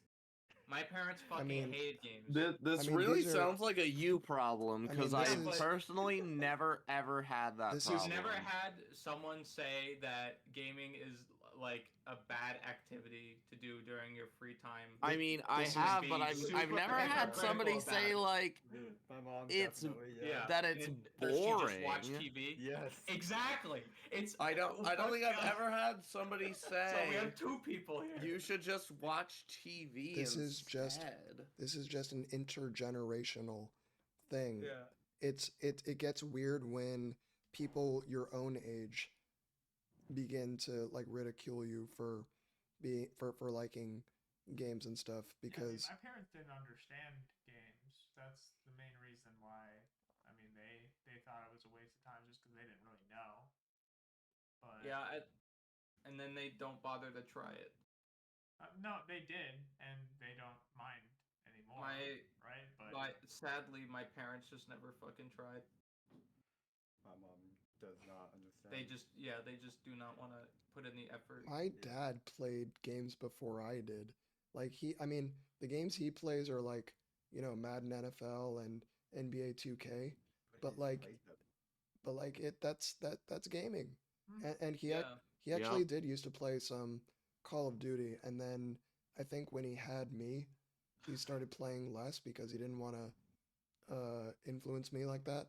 My parents fucking mean, hated games. This I mean, really these are- sounds like a you problem I mean, because this I is- personally never ever had that This is- problem. Never had someone say that gaming is like a bad activity to do during your free time. I mean, I this is- have, but I've super never had hypocritical somebody about say it. like My mom It's- definitely. Yeah, that and it's does she just watch boring. TV? Yes. Exactly. It's I don't think I've God. ever had somebody say So we have two people here. you should just watch TV This is just- instead. This is just an intergenerational thing. Yeah. It gets weird when people your own age begin to like ridicule you for liking games and stuff because my parents didn't understand games. That's the main reason why. I mean, they thought it was a waste of time just because they didn't really know. But Yeah, and then they don't bother to try it. no, they did, and they don't mind anymore. Right? But Sadly, my parents just never fucking tried. My mom does not understand. They just do not want to put in the effort. my dad played games before I did. Like the games he plays are like, Madden NFL and NBA 2K, but he's like- played them. but like that's gaming. And he Yeah. he actually did used to play some Call of Duty, and then I think when he had me, he started playing less because he didn't want to influence me like that,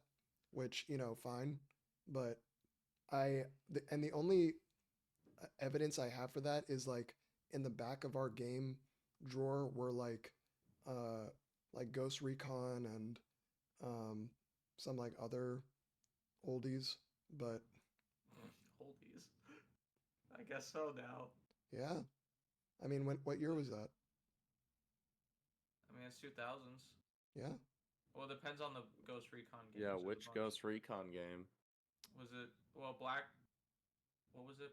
which fine, but the only evidence I have for that is like in the back of our game drawer were like Ghost Recon and some like other oldies, but Oldies. I guess so now. yeah. I mean, what year was that? I mean, it's 2000s. Yeah. Well, it depends on the Ghost Recon game. Yeah, which Ghost Recon game? Was it? Well, what was it?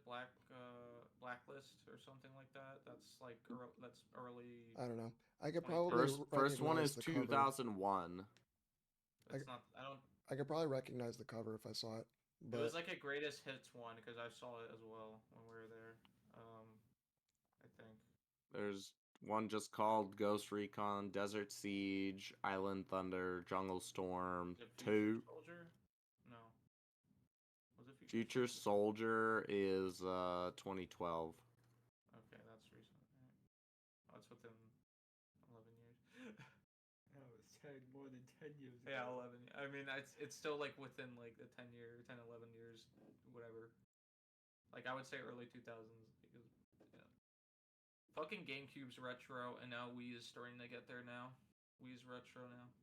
Blacklist or something like that. That's like that's early. I don't know. I could Like, probably First one recognize is the cover. 2001. It's not. I don't. I could probably recognize the cover if I saw it. It But was like a greatest hits one because I saw it as well when we were there. I think. There's one just called Ghost Recon, Desert Siege, Island Thunder, Jungle Storm Was it 2. Future Soldier? No. Was it Future Soldier is 2012. Okay, that's recent. Oh, it's within 11 years. That was more than 10 years ago. Yeah, 11. I mean, it's still like within like the 10 11 years, whatever. Like I would say early 2000s because fucking GameCube's retro, and now Wii is starting to get there now. Wii's retro now.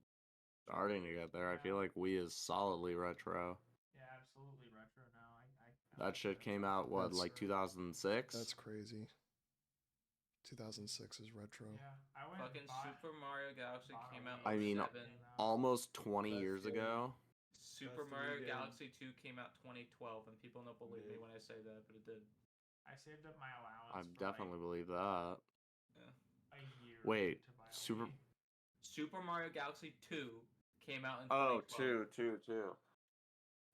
Starting to get there. I feel like Wii is solidly retro. Yeah, absolutely retro now. That shit came out, what, That's- like 2006? That's crazy. 2006 is retro. Yeah, I went. Fucking Super Mario Galaxy came out. I mean, 07. almost 20 That's years the- ago. Super That's the Mario new game. Galaxy 2 came out 2012, and people don't believe me Yeah. when I say that, but it did. I saved up my allowance. I for definitely believe that. Yeah. a year. Wait, to buy a Super- Wii. Super Mario Galaxy 2 came out in Oh, 2012. two.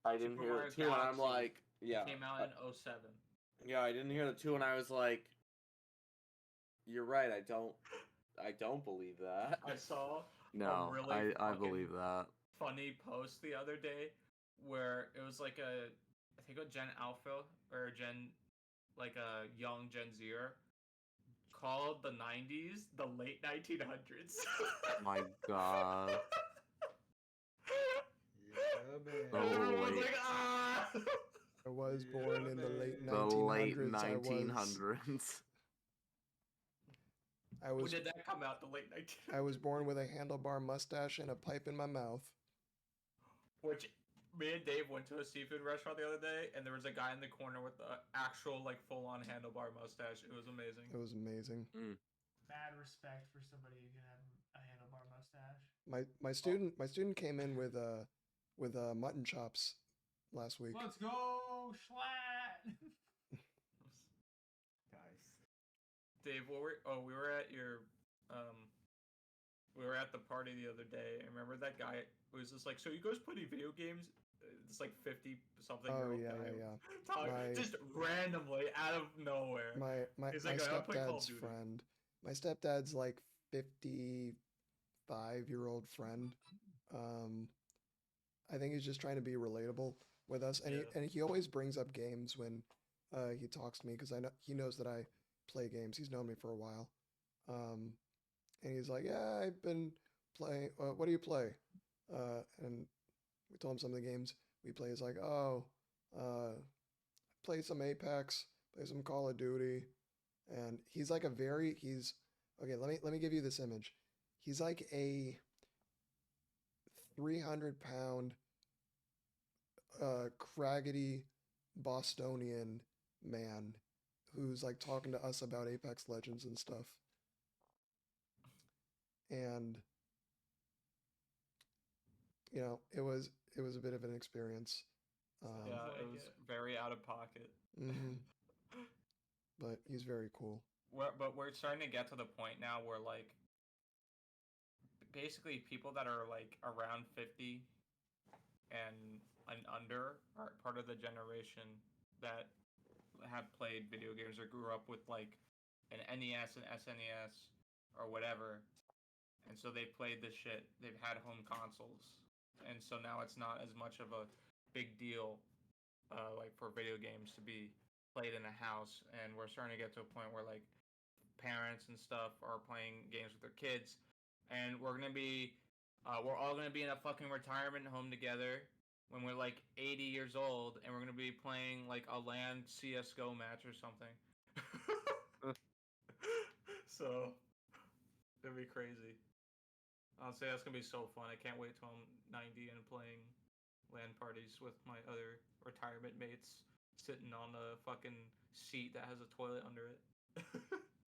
I didn't Super hear Mario the two, and I'm Galaxy like, yeah. It came out in 07. Yeah, I didn't hear the two, and I was like, you're right. I don't believe that. I saw No, a really I fucking believe that. funny post the other day where it was like I think a Gen Alpha or Gen, like a young Gen Zer, called the 90s the late 1900s. My God. Yeah, man. Oh, Everyone was wait. like, ah! I was born in the late man. The 1900s. late I was 1900s. When did that come out? The late 1900s. I was born with a handlebar mustache and a pipe in my mouth. Which me and Dave went to a seafood restaurant the other day, and there was a guy in the corner with the actual like full-on handlebar mustache. It was amazing. It was amazing. Mad respect for somebody who can have a handlebar mustache. My student came in with mutton chops last week. Let's go, Schlatt! Nice. Dave, we were at your we were at the party the other day. I remember that guy was just like, so you guys play any video games? It's like 50 something year Oh old yeah, guy. yeah. Talking, just randomly out of nowhere. My He's my like, "I play Call of stepdad's Duty." friend. My stepdad's like 55-year-old friend. I think he's just trying to be relatable with us, and Yeah. he always brings up games when he talks to me because I know he knows that I play games. He's known me for a while, and he's like, "Yeah, I've been playing. What do you play?" And we told him some of the games we play. He's like, "Oh, play some Apex, play some Call of Duty," and he's like he's okay. Let me give you this image. He's like a 300-pound, craggedy Bostonian man who's like talking to us about Apex Legends and stuff. And it was a bit of an experience. Yeah, Sounds it like was it. very out of pocket. Mhm. But he's very cool. But we're starting to get to the point now where like basically people that are like around 50 and under are part of the generation that have played video games or grew up with like an NES and SNES or whatever, and so they played this shit. They've had home consoles, and so now it's not as much of a big deal like for video games to be played in a house. And we're starting to get to a point where like parents and stuff are playing games with their kids, and we're all gonna be in a fucking retirement home together when we're like 80 years old, and we're gonna be playing like a LAN CS:GO match or something. So it'll be crazy. Honestly, that's gonna be so fun. I can't wait till I'm 90 and playing LAN parties with my other retirement mates, sitting on a fucking seat that has a toilet under it.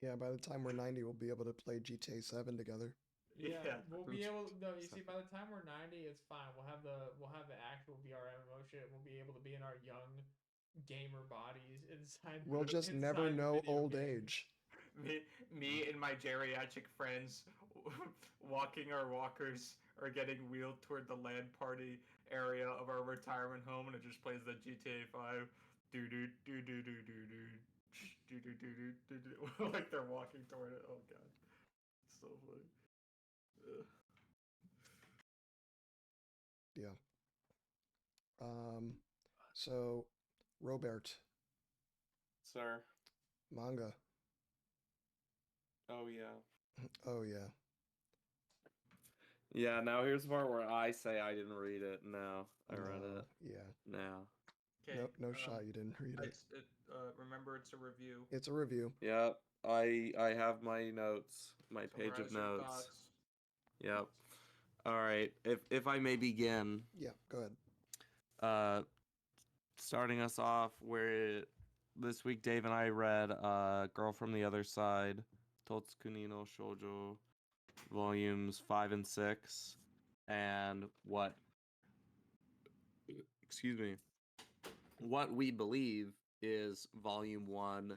Yeah, by the time we're 90, we'll be able to play GTA 7 together. Yeah, we'll be able. No, you So- see, by the time we're 90, it's fine. We'll have the actual VR MMO shit. We'll be able to be in our young gamer bodies inside. We'll just never inside know video old games. age. Me and my geriatric friends walking our walkers are getting wheeled toward the LAN party area of our retirement home, and it just plays the GTA 5 do do do do do do do do do do do do like they're walking toward it. Oh god, it's so funny. Ugh. Yeah. So Robert, Sir. manga. Oh yeah. Oh yeah. Yeah, now here's the part where I say I didn't read it. No, I read No, it. Yeah. No. Okay. No shot. You didn't read it. Remember, it's a review. It's a review. Yep. I have my notes, my page of Summarize your notes. thoughts. Yep. All right. If I may begin, Yeah. Go ahead. starting us off, where this week Dave and I read Girl from the Other Side, Totsukuni no Shoujo, volumes 5 and 6, and what we believe is volume 1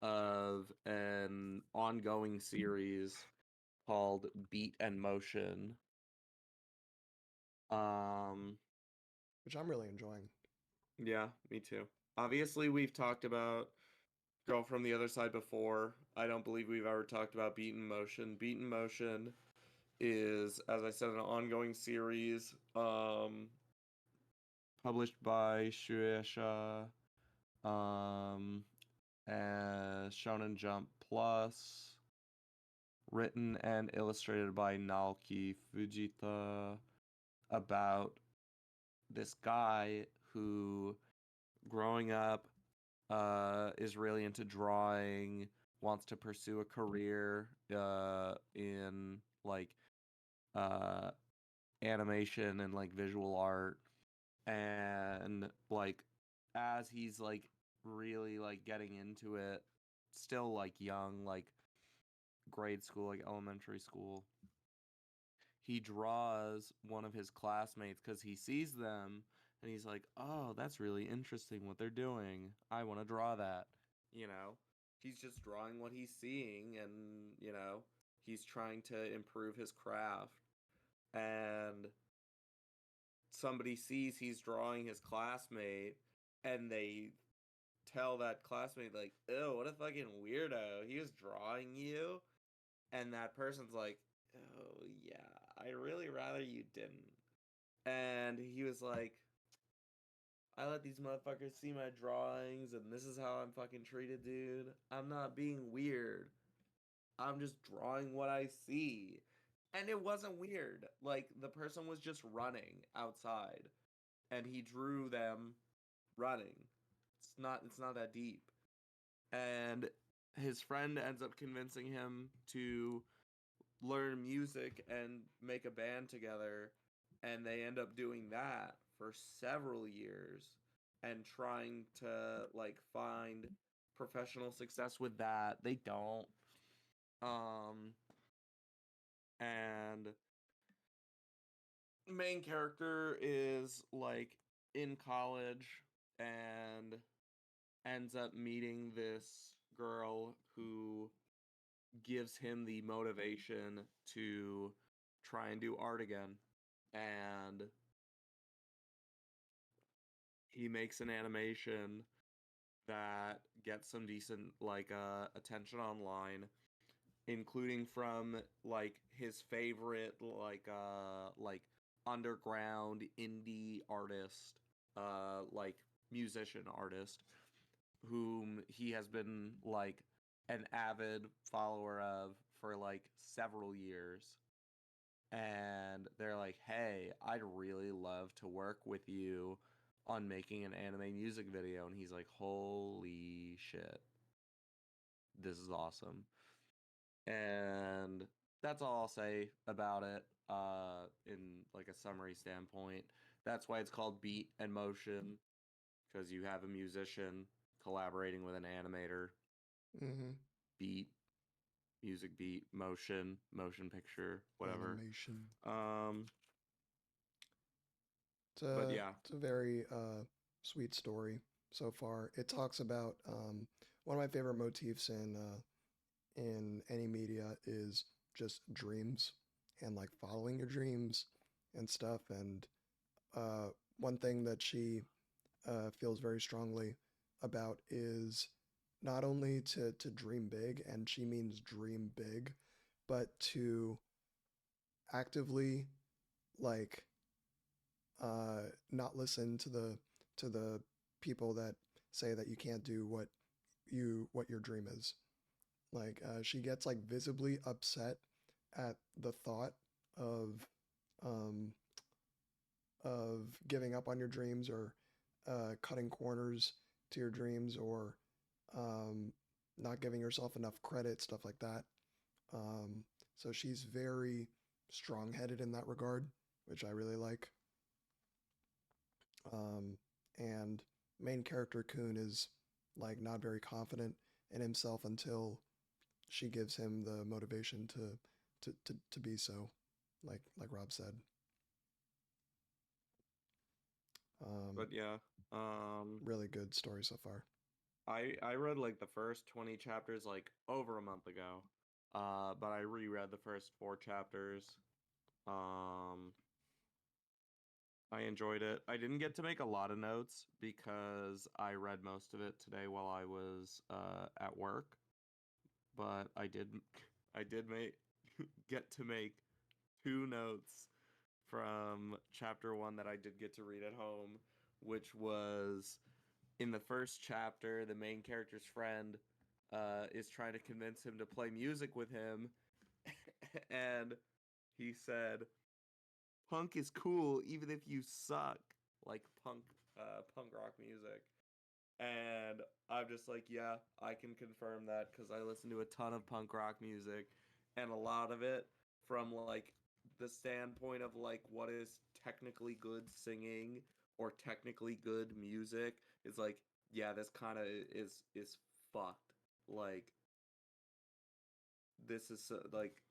of an ongoing series called Beat and Motion. Which I'm really enjoying. Yeah, me too. Obviously, we've talked about Girl from the Other Side before. I don't believe we've ever talked about Beat in Motion. Beat in Motion is, as I said, an ongoing series published by Shueisha and Shonen Jump Plus, written and illustrated by Naoki Fujita, about this guy who, growing up, is really into drawing, wants to pursue a career in like animation and like visual art, and like as he's like really like getting into it, still like young, like grade school, like elementary school, he draws one of his classmates because he sees them and he's like, oh, that's really interesting what they're doing. I want to draw that. You know, he's just drawing what he's seeing, and, you know, he's trying to improve his craft. And somebody sees he's drawing his classmate, and they tell that classmate, like, ew, what a fucking weirdo. He was drawing you. And that person's like, oh, yeah, I'd really rather you didn't. And he was like, I let these motherfuckers see my drawings, and this is how I'm fucking treated, dude. I'm not being weird. I'm just drawing what I see. And it wasn't weird. Like, the person was just running outside, and he drew them running. It's not that deep. And his friend ends up convincing him to learn music and make a band together, and they end up doing that for several years and trying to like find professional success with that. They don't. And main character is like in college and ends up meeting this girl who gives him the motivation to try and do art again. And he makes an animation that gets some decent like attention online, including from like his favorite like underground indie artist, like musician artist, whom he has been like an avid follower of for like several years. And they're like, hey, I'd really love to work with you on making an anime music video. And he's like, holy shit, this is awesome. And that's all I'll say about it in like a summary standpoint. That's why it's called Beat and Motion, because you have a musician collaborating with an animator. Mm-hmm. Beat, music beat, motion picture, whatever. Animation. But yeah, It's a very sweet story so far. It talks about one of my favorite motifs in any media is just dreams and like following your dreams and stuff. And one thing that she feels very strongly about is not only to dream big, and she means dream big, but to actively like not listen to the people that say that you can't do what your dream is. Like she gets like visibly upset at the thought of um giving up on your dreams, or cutting corners to your dreams, or um, not giving yourself enough credit, stuff like that. So she's very strong-headed in that regard, which I really like. And main character Kun is like not very confident in himself until she gives him the motivation to be so, like Rob said. But yeah, Really good story so far. I read like the first 20 chapters like over a month ago. But I reread the first 4 chapters. I enjoyed it. I didn't get to make a lot of notes because I read most of it today while I was at work. But I did make get to make 2 notes from chapter 1 that I did get to read at home, which was in the first chapter, the main character's friend is trying to convince him to play music with him, and he said, "Punk is cool even if you suck," like punk rock music. And I'm just like, yeah, I can confirm that because I listen to a ton of punk rock music, and a lot of it from like the standpoint of like what is technically good singing or technically good music is like, yeah, this kind of is fucked. Like this is like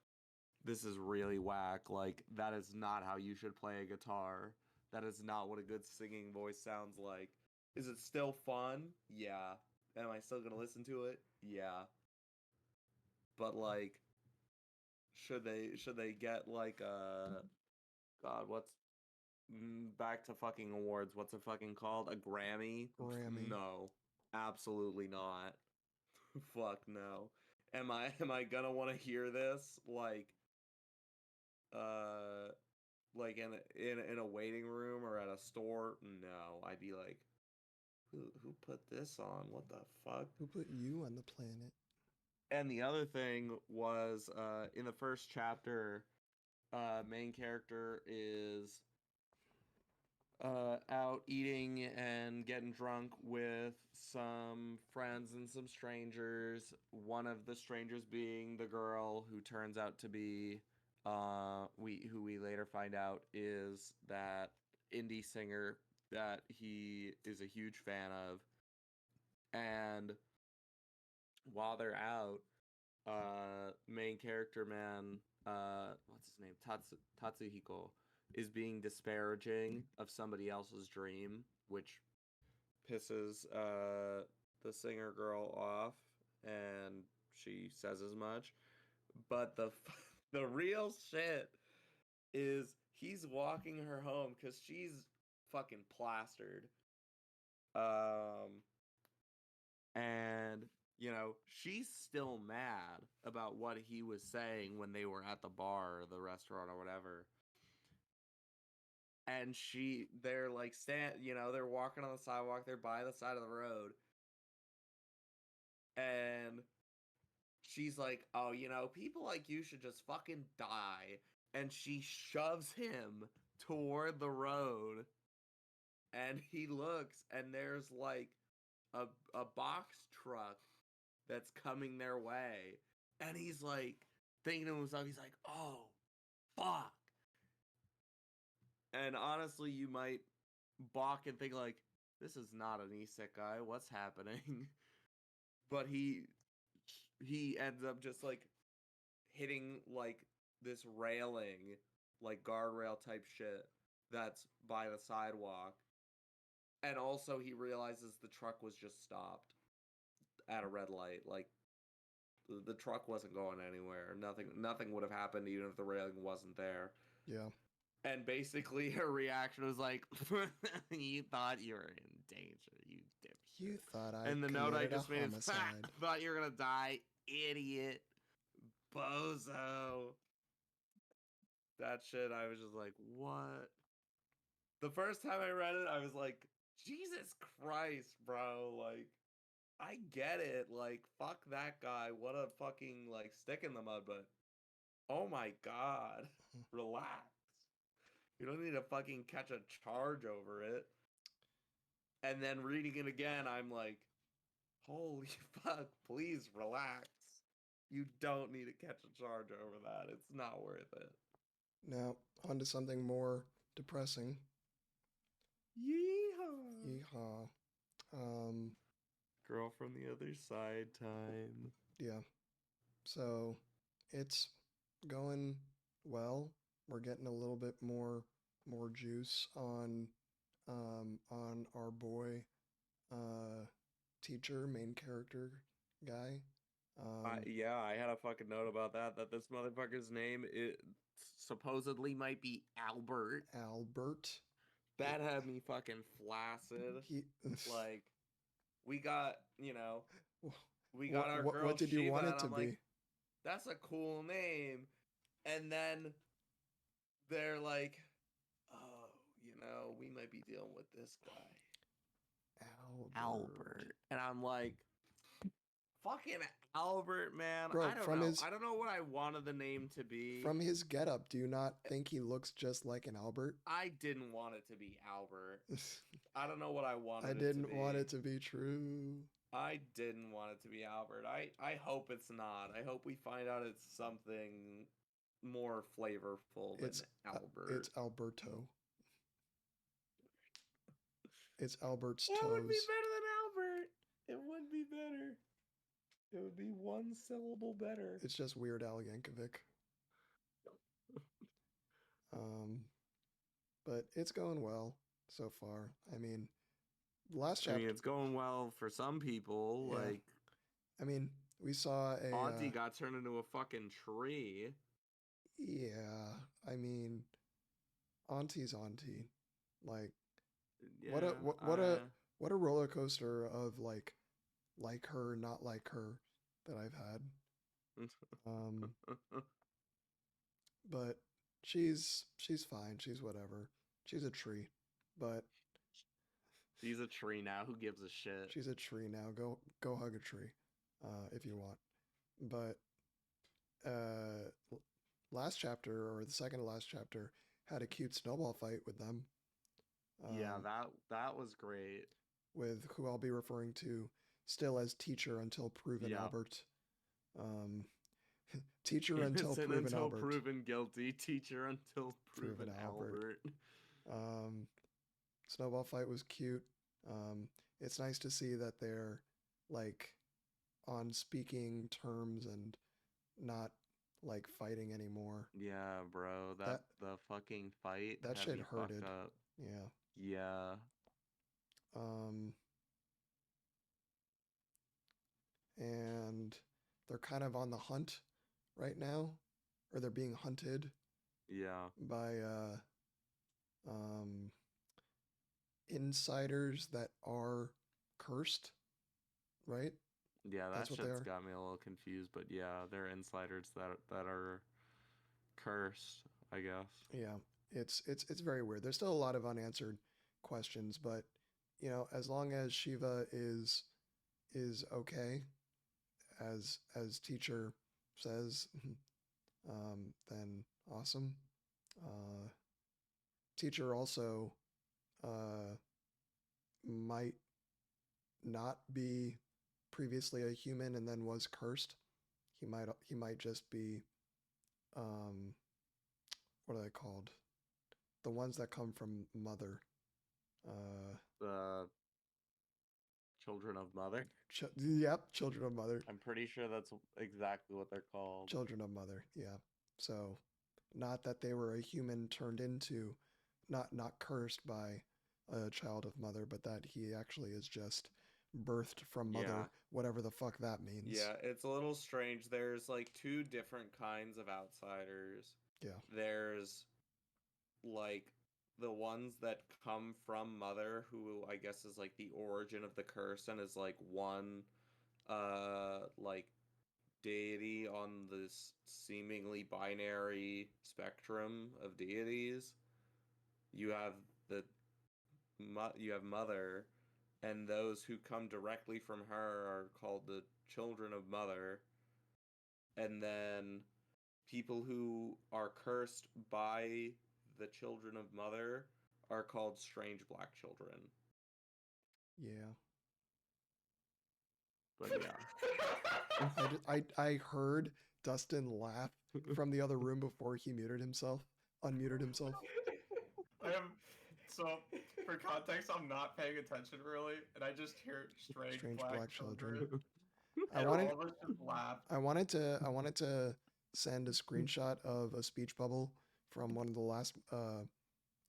this is really whack. Like that is not how you should play a guitar. That is not what a good singing voice sounds like. Is it still fun? Yeah. Am I still gonna listen to it? Yeah. But like, should they get like God, what's back to fucking awards? What's it fucking called? A Grammy? Grammy. No, absolutely not. Fuck no. Am I gonna want to hear this uh like in a waiting room or at a store? No, I'd be like, who put this on? What the fuck? Who put you on the planet? And the other thing was in the first chapter, main character is out eating and getting drunk with some friends and some strangers. One of the strangers being the girl who turns out to be who we later find out is that indie singer that he is a huge fan of. And while they're out, main character man, what's his name, Tatsuhiko, is being disparaging of somebody else's dream, which pisses the singer girl off, and she says as much. But the real shit is he's walking her home because she's fucking plastered. And you know, she's still mad about what he was saying when they were at the bar or the restaurant or whatever. And they're like they're walking on the sidewalk, they're by the side of the road. And she's like, "Oh, people like you should just fucking die." And she shoves him toward the road. And he looks, and there's like a box truck that's coming their way. And he's like thinking to himself, he's like, "Oh, fuck." And honestly, you might balk and think like, this is not an isekai, what's happening? But he ends up just like hitting like this railing, like guardrail type shit that's by the sidewalk. And also he realizes the truck was just stopped at a red light. Like the truck wasn't going anywhere. Nothing would have happened even if the railing wasn't there. Yeah. And basically her reaction was like, "You thought you were in danger, you dipshit." You thought I And the note I committed a just made is, homicide. "Thought you were gonna die, idiot, bozo." That shit, I was just like, what? The first time I read it, I was like, Jesus Christ, bro. Like, I get it. Like, fuck that guy. What a fucking, like, stick in the mud, but oh my god. Relax. You don't need to fucking catch a charge over it. And then reading it again, I'm like, holy fuck, please relax. You don't need to catch a charge over that. It's not worth it. Now, on to something more depressing. Yeehaw. Yeehaw. Um, Girl from the other side time. yeah. So it's going well. We're getting a little bit more juice on our boy teacher, main character guy. Yeah, I had a fucking note about that. That this motherfucker's name supposedly might be Albert. Albert. That had me fucking flaccid. Like, we got, we got our girl what did you Shiva, want it and to I'm be? like, that's a cool name. And then they're like, oh, we might be dealing with this guy. Albert. And I'm like, fucking Albert, man. Bro, I don't know. I don't know what I wanted the name to be. From his getup, do you not think he looks just like an Albert? I didn't want it to be Albert. I don't know what I wanted I it to be. didn't want it to be true. I didn't want it to be Albert. I hope it's not. I hope we find out it's something more flavorful than Albert. It's Alberto. It's Albert's That toes. would be better than Albert. It would be better. It would be one syllable better. It's just Weird Al Yankovic. But it's going well so far. I mean, last chapter. I mean, it's going well for some people. Yeah. Like, I mean, we saw a Auntie got turned into a fucking tree. Yeah, I mean, Auntie's Auntie. Like, Yeah, what a roller coaster of like her, not like her that I've had. But she's fine. She's whatever. She's a tree, but she's a tree now. Who gives a shit? She's a tree now. Go hug a tree, if you want. But last chapter, or the second to last chapter, had a cute snowball fight with them. Yeah, that was great. With who I'll be referring to still as teacher until proven Albert. Teacher until proven Albert. Proven guilty. Teacher until proven Albert. Snowball fight was cute. It's nice to see that they're like on speaking terms and not like fighting anymore. Yeah, bro. That the fucking fight. That shit hurted. Up. Yeah. Yeah. And they're kind of on the hunt right now, or they're being hunted. Yeah. By insiders that are cursed, right? Yeah, that shit's got me a little confused, but yeah, they're insiders that are cursed, I guess. Yeah, it's very weird. There's still a lot of unanswered questions, but as long as Shiva is okay, as teacher says, then awesome. Teacher also might not be previously a human and then was cursed. He might just be what are they called? The ones that come from mother. The children of mother. Yep, children of mother. I'm pretty sure that's exactly what they're called. Children of mother. Yeah. So, not that they were a human turned into, not cursed by a child of mother, but that he actually is just birthed from mother, whatever the fuck that means. Yeah, it's a little strange. There's like two different kinds of outsiders. Yeah. There's like the ones that come from mother, who I guess is like the origin of the curse and is like one like deity on this seemingly binary spectrum of deities. You have the you have mother, and those who come directly from her are called the children of mother, and then people who are cursed by the children of mother are called strange black children. Yeah. But yeah. I heard Dustin laugh from the other room before he unmuted himself. I am so for context, I'm not paying attention really, and I just hear strange black children. I And wanted all of us just laugh. I wanted to send a screenshot of a speech bubble from one of the last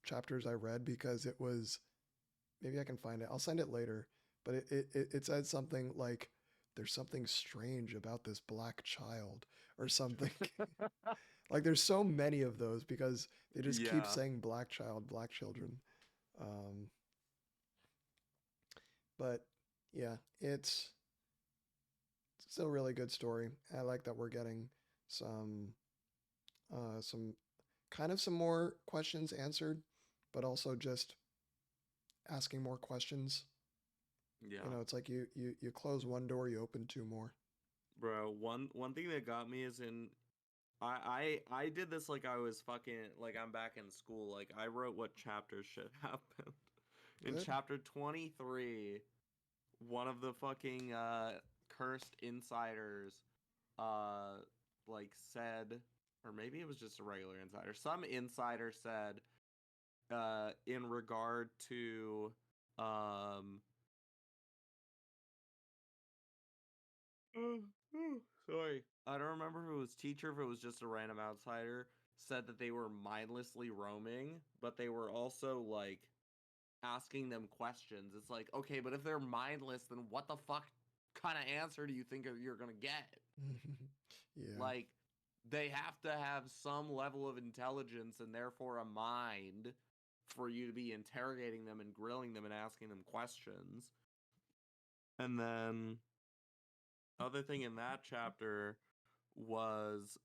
chapters I read because it was, maybe I can find it. I'll send it later, but it said something like, "There's something strange about this black child," or something. Like there's so many of those because they just keep Yeah. saying black child, black children. But yeah, it's still a really good story. I like that we're getting some some more questions answered, but also just asking more questions. Yeah. You know, it's like you close one door, you open two more. Bro, one thing that got me is I did this like I was fucking like I'm back in school. Like I wrote what chapters should happen. In Good. chapter 23, one of the fucking cursed insiders like said, or maybe it was just a regular insider. Some insider said in regard to sorry. I don't remember if it was teacher, if it was just a random outsider, said that they were mindlessly roaming, but they were also like asking them questions. It's like, okay, but if they're mindless, then what the fuck kind of answer do you think you're gonna get? Yeah. Like, they have to have some level of intelligence and therefore a mind for you to be interrogating them and grilling them and asking them questions. And then other thing in that chapter was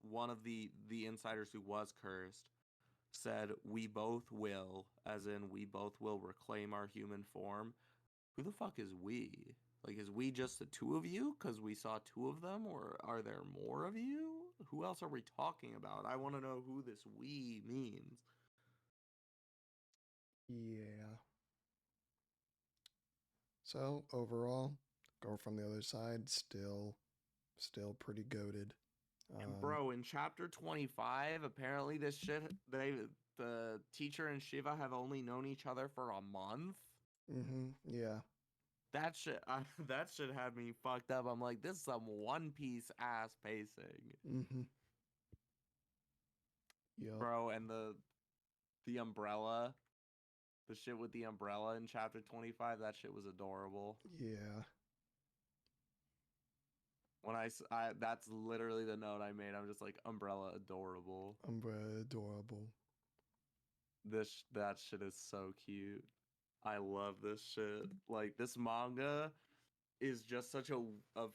one of the insiders who was cursed said, "We both will," as in we both will reclaim our human form. Who the fuck is we? Like, is we just the two of you because we saw two of them, or are there more of you? Who else are we talking about? I want to know who this we means. Yeah. So overall, go from the other side, still pretty goated. And bro, in chapter 25, apparently this shit, the teacher and Shiva have only known each other for a month. Yeah. That shit, that shit had me fucked up. I'm like, this is some One Piece ass pacing. Yup. Bro, and the umbrella, the shit with the umbrella in chapter 25, that shit was adorable. Yeah. When that's literally the note I made. I'm just like, umbrella adorable. Umbrella adorable. That shit is so cute. I love this shit. Like, this manga is just such a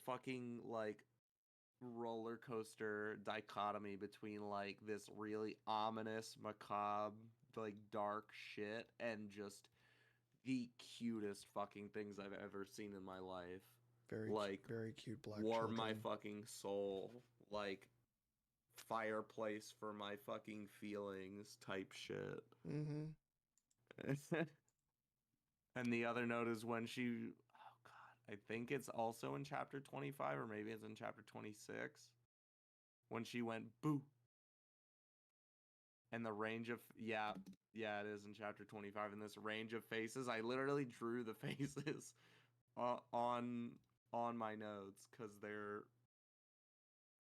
fucking like roller coaster dichotomy between like this really ominous, macabre, like dark shit and just the cutest fucking things I've ever seen in my life. Very cute black warm children. my fucking soul, like fireplace for my fucking feelings type shit. And the other note is when she, oh god, I think it's also in chapter 25 or maybe it's in chapter 26 when she went boo. And the range of, yeah, it is in chapter 25. And this range of faces, I literally drew the faces on my notes because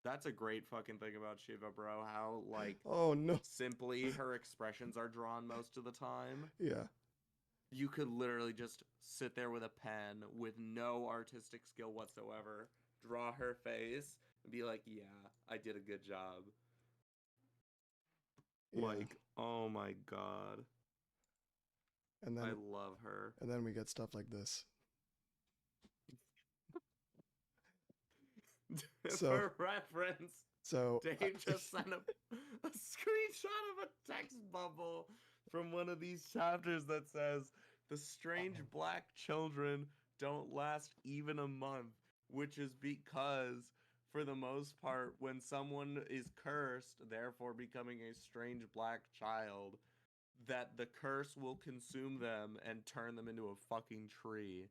that's a great fucking thing about Shiva, bro. How like, oh no, simply her expressions are drawn most of the time. Yeah. You could literally just sit there with a pen with no artistic skill whatsoever, draw her face, and be like, yeah, I did a good job. Yeah. Like, oh my god. And then I love her. And then we get stuff like this. So, for reference, so Dave just sent a screenshot of a text bubble from one of these chapters that says the strange black children don't last even a month, which is because, for the most part, when someone is cursed, therefore becoming a strange black child, that the curse will consume them and turn them into a fucking tree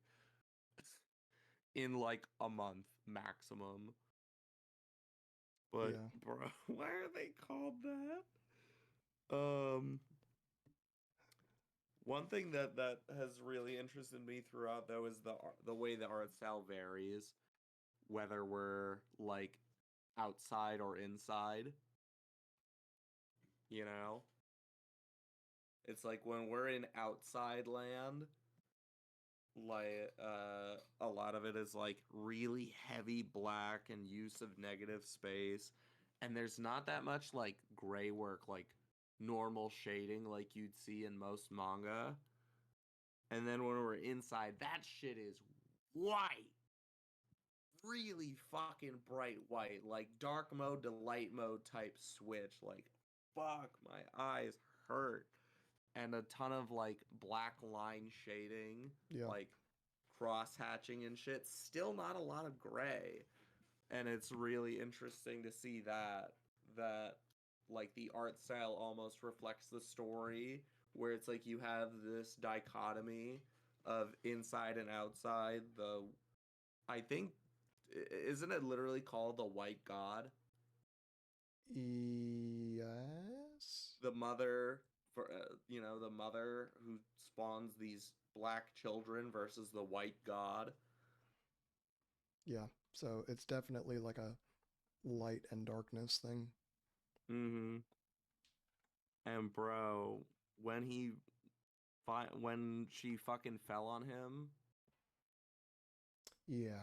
in like a month maximum. But Yeah. bro, why are they called that? One thing that has really interested me throughout though is the way the art style varies, whether we're like outside or inside. You know, it's like when we're in outside land, like a lot of it is like really heavy black and use of negative space, and there's not that much like gray work, like normal shading like you'd see in most manga. And then when we're inside, that shit is white, really fucking bright white, like dark mode to light mode type switch. Like fuck, my eyes hurt. And a ton of like black line shading, Yeah. like cross hatching and shit. Still not a lot of gray. And it's really interesting to see that like the art style almost reflects the story, where it's like you have this dichotomy of inside and outside. The I think isn't it literally called the white god? Yes. The mother for the mother who spawns these black children versus the white god. Yeah. So it's definitely like a light and darkness thing. Mm-hmm. And bro, when when she fucking fell on him, Yeah.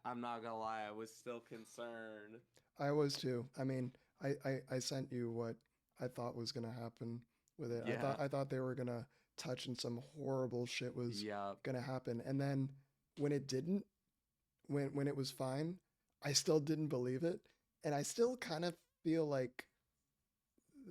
I'm not gonna lie, I was still concerned. I was too. I mean, I sent you what I thought was gonna happen with it. Yeah. I thought they were gonna touch and some horrible shit was Yeah. gonna happen. And then when it didn't, when it was fine, I still didn't believe it. And I still kind of feel like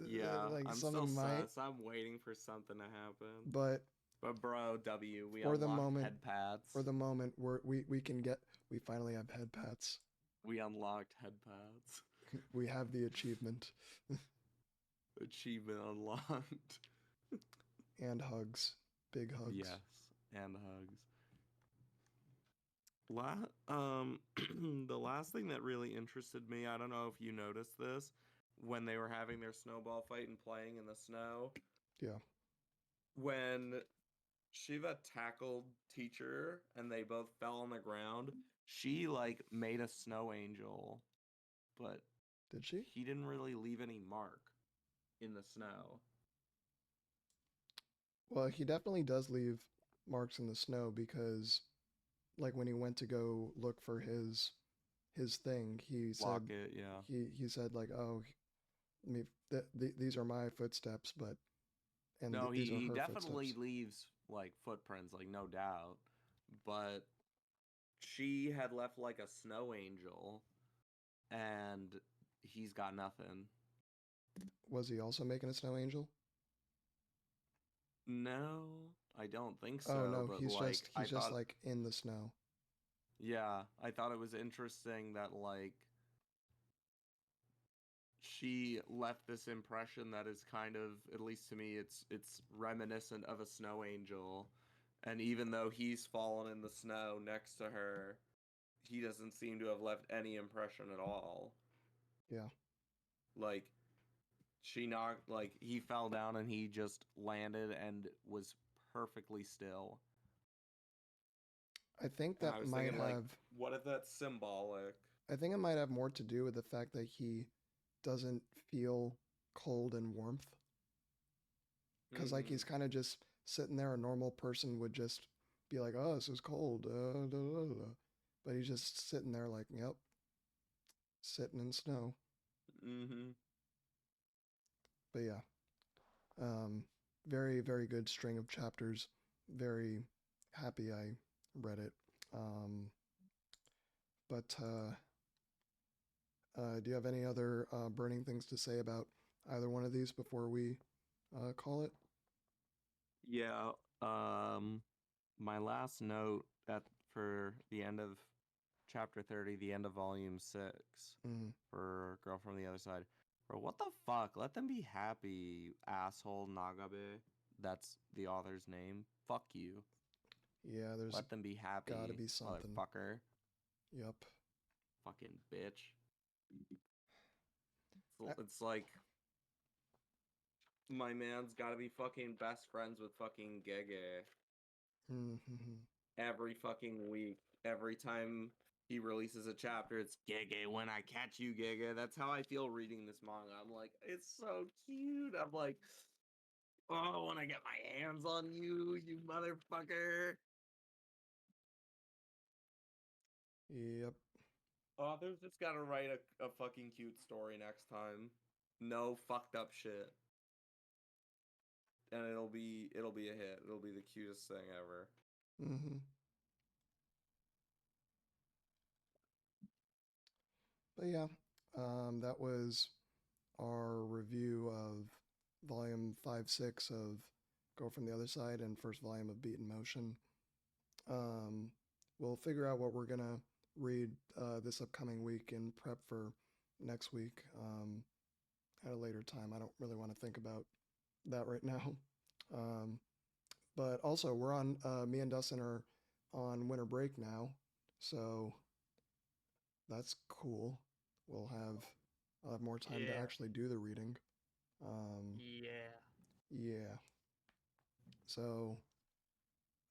Yeah. like I'm something still might, sus. I'm waiting for something to happen. but But bro, W, we for the unlocked moment, head pads. for the moment we finally have head pats. We unlocked head pads. We have the achievement. Achievement unlocked. And hugs. Big hugs. Yes, and hugs. The last thing that really interested me, I don't know if you noticed this, when they were having their snowball fight and playing in the snow. Yeah. When Shiva tackled Teacher and they both fell on the ground, she like made a snow angel, but Did she? he didn't really leave any mark in the snow. Well, he definitely does leave marks in the snow because, like, when he went to go look for his thing, he said Locket, yeah. he said like, oh, these are my footsteps, but No, these are he her definitely footsteps. leaves like footprints, like no doubt. But she had left like a snow angel, and he's got nothing. Was he also making a snow angel? No, I don't think so. Oh no, but he's like, just I he's just thought, like in the snow. yeah, I thought it was interesting that like she left this impression that is kind of, at least to me, it's reminiscent of a snow angel. And even though he's fallen in the snow next to her, he doesn't seem to have left any impression at all. Yeah. Like he fell down and he just landed and was perfectly still. I think And I that was might thinking, like, have what if that's symbolic? I think it might have more to do with the fact that he doesn't feel cold and warmth. Because like he's kind of just sitting there, a normal person would just be like, "Oh, this is cold," but he's just sitting there like, "Yep, sitting in snow." Mm-hmm. But yeah, very very good string of chapters. Very happy I read it. But do you have any other burning things to say about either one of these before we call it? Yeah. My last note for the end of chapter 30, the end of volume 6 Mm. for Girl from the Other Side. Bro, what the fuck? Let them be happy, asshole Nagabe. That's the author's name. Fuck you. Yeah, there's Let them be happy, gotta be something. motherfucker. Yep. Fucking bitch. It's like my man's gotta be fucking best friends with fucking Gege Mm-hmm. every fucking week. Every time he releases a chapter, it's Gege, when I catch you, Gege. That's how I feel reading this manga. I'm like, it's so cute. I'm like, oh, when I get my hands on you, you motherfucker. Yep. Authors just gotta write a fucking cute story next time. No fucked up shit. And it'll be a hit. It'll be the cutest thing ever. Mm-hmm. But yeah, that was our review of volume 5-6 of Go From the Other Side and first volume of Beat in Motion. We'll figure out what we're gonna read this upcoming week in prep for next week at a later time. I don't really want to think about that right now. But also, we're on, me and Dustin are on winter break now, so that's cool. I'll have more time to Yeah. actually do the reading. Yeah. Yeah. So,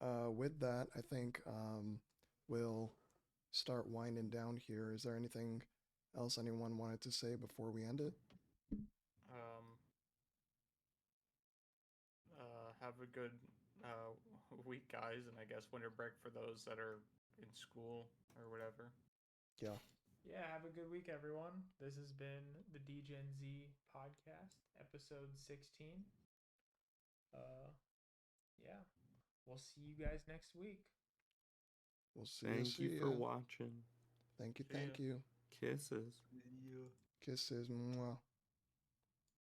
with that, I think we'll start winding down here. Is there anything else anyone wanted to say before we end it? Have a good week, guys, and I guess winter break for those that are in school or whatever. Yeah. Yeah, have a good week, everyone. This has been the Degen Z podcast, episode 16. Yeah, we'll see you guys next week. We'll see Thank you for watching. Thank you. See ya. Thank you. Kisses. Kisses. Mwah.